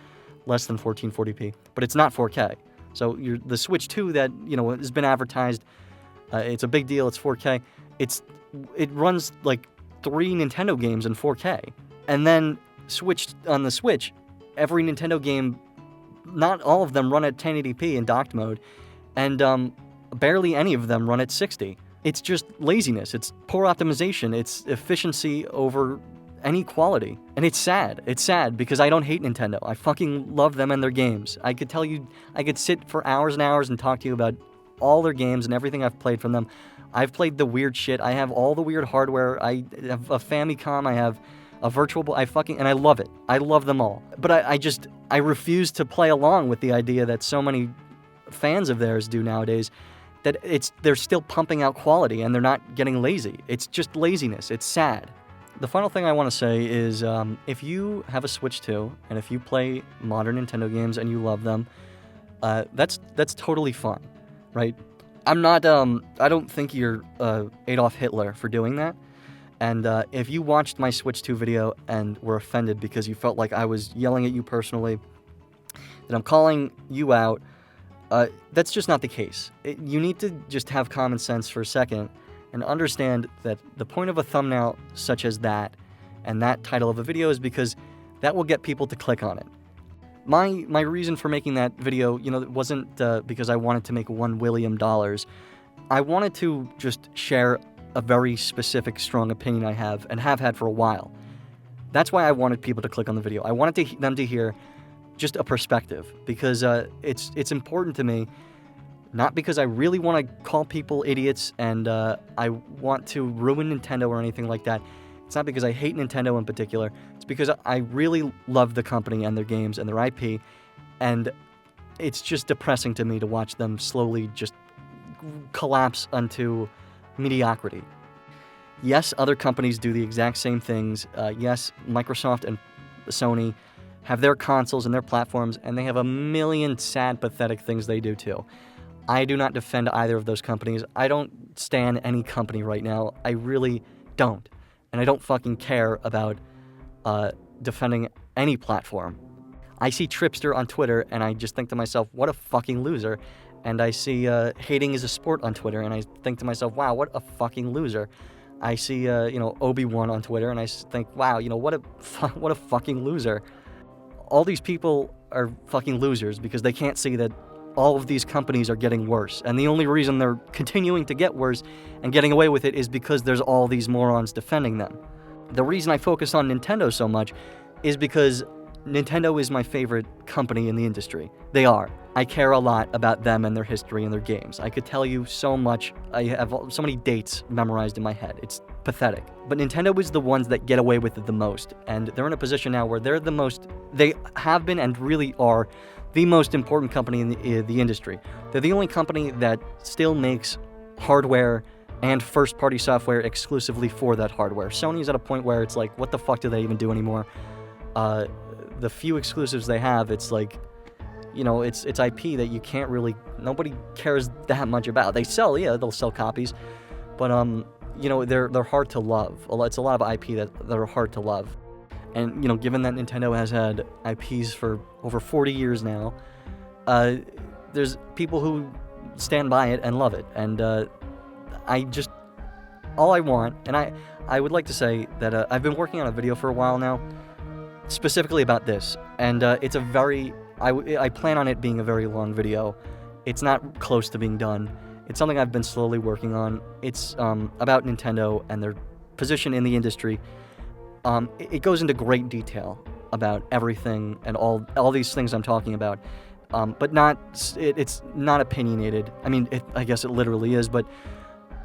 less than 1440p, but it's not 4K. So the Switch 2 that has been advertised, it's a big deal. It's 4K. It runs like 3 Nintendo games in 4K, and then on the Switch, every Nintendo game, not all of them run at 1080p in docked mode, and barely any of them run at 60. It's just laziness. It's poor optimization. It's efficiency over any quality. And it's sad. It's sad because I don't hate Nintendo. I fucking love them and their games. I could sit for hours and hours and talk to you about all their games and everything I've played from them. I've played the weird shit. I have all the weird hardware. I have a Famicom. I have a Virtual Boy. And I love it. I love them all. But I refuse to play along with the idea that so many fans of theirs do nowadays, that they're still pumping out quality and they're not getting lazy. It's just laziness. It's sad. The final thing I want to say is if you have a Switch 2 and if you play modern Nintendo games and you love them, that's totally fine, right? I don't think you're Adolf Hitler for doing that. And if you watched my Switch 2 video and were offended because you felt like I was yelling at you personally, that I'm calling you out. That's just not the case. You need to just have common sense for a second and understand that the point of a thumbnail such as that and that title of a video is because that will get people to click on it. My reason for making that video, it wasn't because I wanted to make $1 William. I wanted to just share a very specific, strong opinion I have and have had for a while. That's why I wanted people to click on the video. I wanted them to hear just a perspective, because it's important to me, not because I really want to call people idiots and I want to ruin Nintendo or anything like that. It's not because I hate Nintendo in particular. It's because I really love the company and their games and their IP, and it's just depressing to me to watch them slowly just collapse onto mediocrity. Yes, other companies do the exact same things. Yes, Microsoft and Sony have their consoles and their platforms, and they have a million sad, pathetic things they do too. I do not defend either of those companies. I don't stan any company right now. I really don't. And I don't fucking care about defending any platform. I see Tripster on Twitter, and I just think to myself, what a fucking loser. And I see hating is a sport on Twitter, and I think to myself, wow, what a fucking loser. I see, Obi-Wan on Twitter, and I think, wow, what a fucking loser. All these people are fucking losers because they can't see that all of these companies are getting worse. And the only reason they're continuing to get worse and getting away with it is because there's all these morons defending them. The reason I focus on Nintendo so much is because Nintendo is my favorite company in the industry. They are. I care a lot about them and their history and their games. I could tell you so much. I have so many dates memorized in my head. It's pathetic. But Nintendo is the ones that get away with it the most. And they're in a position now where they have been and really are the most important company in the industry. They're the only company that still makes hardware and first-party software exclusively for that hardware. Sony's at a point where it's like, what the fuck do they even do anymore? The few exclusives they have, it's like, it's IP that you can't really, nobody cares that much about. They sell, they'll sell copies, but they're hard to love. It's a lot of IP that are hard to love. And given that Nintendo has had IPs for over 40 years now, there's people who stand by it and love it. And all I want, and I would like to say that I've been working on a video for a while now, specifically about this, and it's a very, I plan on it being a very long video. It's not close to being done. It's something I've been slowly working on. It's about Nintendo and their position in the industry. It goes into great detail about everything and all these things I'm talking about, but it's not opinionated. I mean, I guess it literally is, but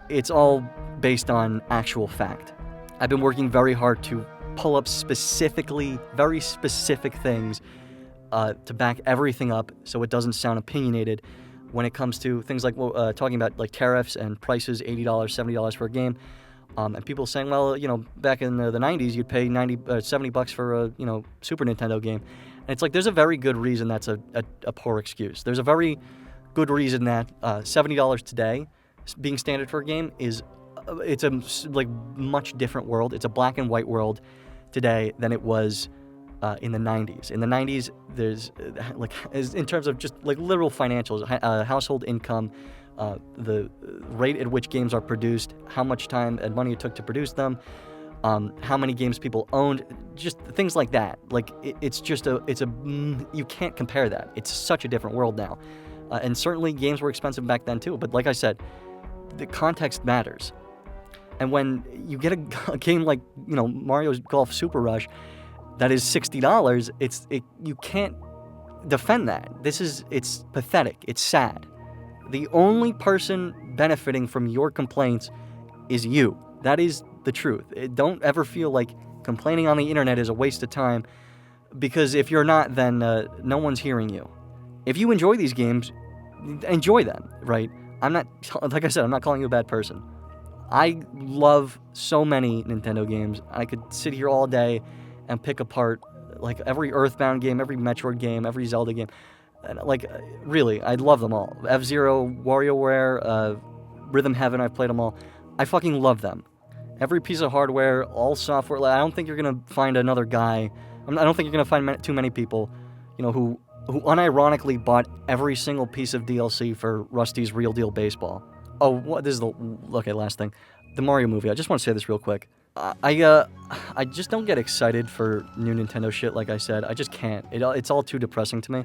it's all based on actual fact. I've been working very hard to pull up very specific things to back everything up so it doesn't sound opinionated when it comes to things like talking about like tariffs and prices, $80, $70 for a game. And people saying, well, back in the 90s, you'd pay $70 for a, Super Nintendo game. And it's like, there's a very good reason that's a poor excuse. There's a very good reason that $70 today, being standard for a game, it's a much different world. It's a black and white world today than it was in the 90s. In the 90s, there's in terms of just literal financials, household income, the rate at which games are produced, how much time and money it took to produce them, how many games people owned, just things like that. You can't compare that. It's such a different world now. And certainly games were expensive back then too, but like I said, the context matters. And when you get a game like, Mario's Golf Super Rush that is $60, you can't defend that. It's pathetic. It's sad. The only person benefiting from your complaints is you. That is the truth. Don't ever feel like complaining on the internet is a waste of time, because if you're not, then no one's hearing you. If you enjoy these games, enjoy them, right? Like I said, I'm not calling you a bad person. I love so many Nintendo games. I could sit here all day and pick apart every Earthbound game, every Metroid game, every Zelda game. Really, I love them all. F-Zero, WarioWare, Rhythm Heaven, I've played them all. I fucking love them. Every piece of hardware, all software. I don't think you're going to find another guy. I don't think you're going to find too many people, who who unironically bought every single piece of DLC for Rusty's Real Deal Baseball. Oh, this is the last thing. The Mario movie. I just want to say this real quick. I just don't get excited for new Nintendo shit. Like I said, I just can't. It's all too depressing to me.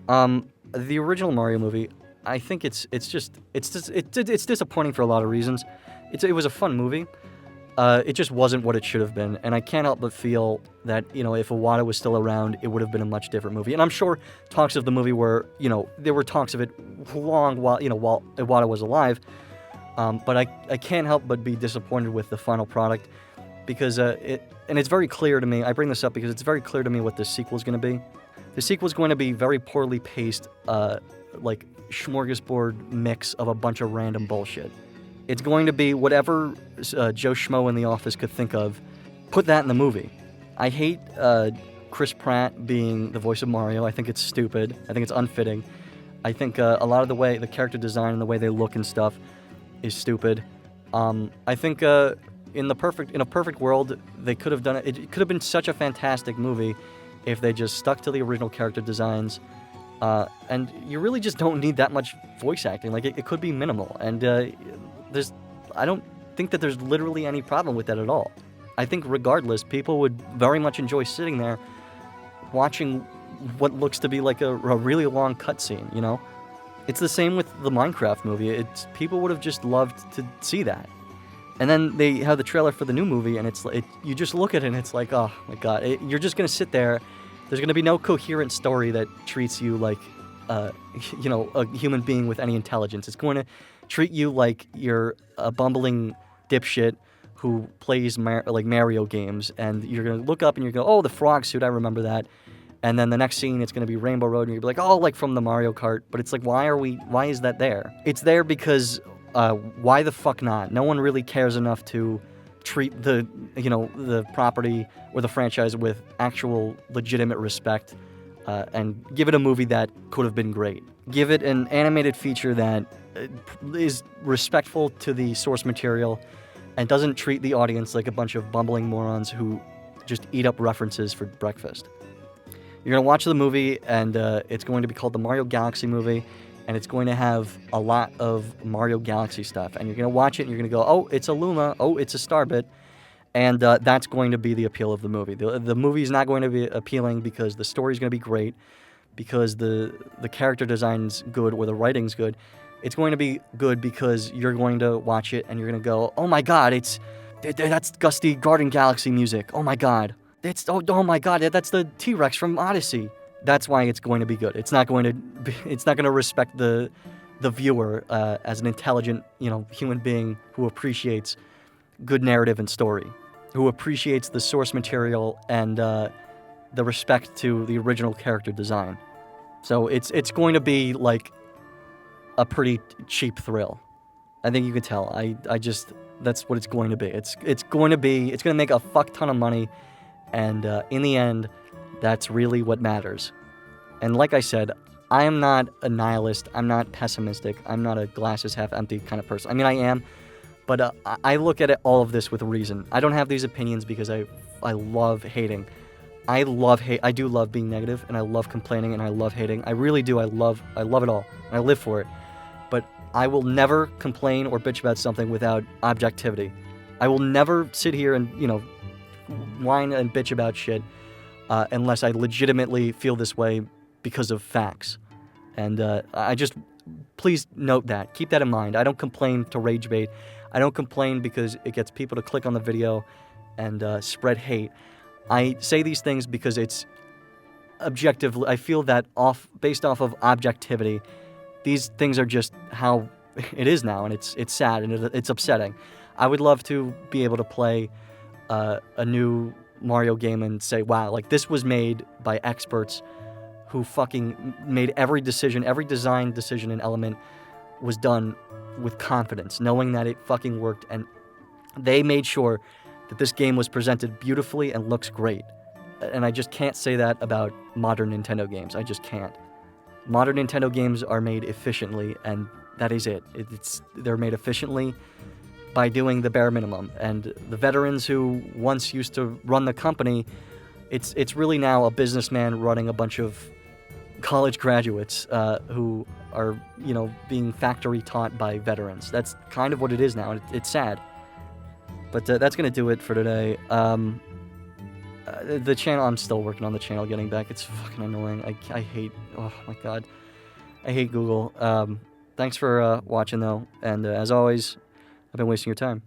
The original Mario movie, I think it's disappointing for a lot of reasons. It was a fun movie. It just wasn't what it should have been, and I can't help but feel that, if Iwata was still around, it would have been a much different movie. And I'm sure talks of the movie were, there were talks of it long while Iwata was alive, but I can't help but be disappointed with the final product, because it's very clear to me, I bring this up because it's very clear to me what the sequel is going to be. The sequel is going to be very poorly paced, like smorgasbord mix of a bunch of random bullshit. It's going to be whatever Joe Schmo in the office could think of. Put that in the movie. I hate Chris Pratt being the voice of Mario. I think it's stupid. I think it's unfitting. I think a lot of the character design and the way they look and stuff is stupid. I think in a perfect world, they could have done it. It could have been such a fantastic movie if they just stuck to the original character designs. And you really just don't need that much voice acting. Like, it could be minimal. And I don't think that there's literally any problem with that at all. I think regardless, people would very much enjoy sitting there watching what looks to be like a really long cutscene, It's the same with the Minecraft movie. People would have just loved to see that. And then they have the trailer for the new movie, and you just look at it and it's like, oh my god, you're just going to sit there. There's going to be no coherent story that treats you like, a human being with any intelligence. It's going to treat you like you're a bumbling dipshit who plays Mario games, and you're going to look up and you're going to go, oh, the frog suit, I remember that. And then the next scene, it's going to be Rainbow Road, and you're going to be like, oh, like from the Mario Kart. But it's like, why is that there? It's there because, why the fuck not? No one really cares enough to treat the property or the franchise with actual legitimate respect, and give it a movie that could have been great. Give it an animated feature that is respectful to the source material and doesn't treat the audience like a bunch of bumbling morons who just eat up references for breakfast. You're going to watch the movie, and it's going to be called the Mario Galaxy movie, and it's going to have a lot of Mario Galaxy stuff. And you're going to watch it, and you're going to go, oh, it's a Luma, oh, it's a Starbit, and that's going to be the appeal of the movie. The movie is not going to be appealing because the story's going to be great, because the character design's good or the writing's good. It's going to be good because you're going to watch it and you're going to go, oh my god, that's Gusty Garden Galaxy music. Oh my god. Oh my god, that's the T-Rex from Odyssey. That's why it's going to be good. It's not going to respect the viewer as an intelligent, human being who appreciates good narrative and story, who appreciates the source material and the respect to the original character design. So it's going to be like a pretty cheap thrill. I think you can tell. That's what it's going to be. It's going to make a fuck ton of money, and in the end, that's really what matters. And like I said, I am not a nihilist. I'm not pessimistic. I'm not a glass is half empty kind of person. I mean, I am, but I look at all of this with reason. I don't have these opinions because I love hating. I do love being negative, and I love complaining, and I love hating. I really do. I love it all, and I live for it. But I will never complain or bitch about something without objectivity. I will never sit here and, whine and bitch about shit unless I legitimately feel this way because of facts. And please note that. Keep that in mind. I don't complain to rage bait. I don't complain because it gets people to click on the video and spread hate. I say these things because it's objective. I feel that based off of objectivity, these things are just how it is now, and it's sad and it's upsetting. I would love to be able to play a new Mario game and say, wow, like this was made by experts who fucking made every design decision and element was done with confidence, knowing that it fucking worked, and they made sure that this game was presented beautifully and looks great. And I just can't say that about modern Nintendo games. I just can't. Modern Nintendo games are made efficiently, and that is it. They're made efficiently by doing the bare minimum. And the veterans who once used to run the company, it's really now a businessman running a bunch of college graduates who are, being factory taught by veterans. That's kind of what it is now. It's sad. But that's going to do it for today. The channel, I'm still working on the channel getting back. It's fucking annoying. I hate, oh my god. I hate Google. Thanks for watching, though. And as always, I've been wasting your time.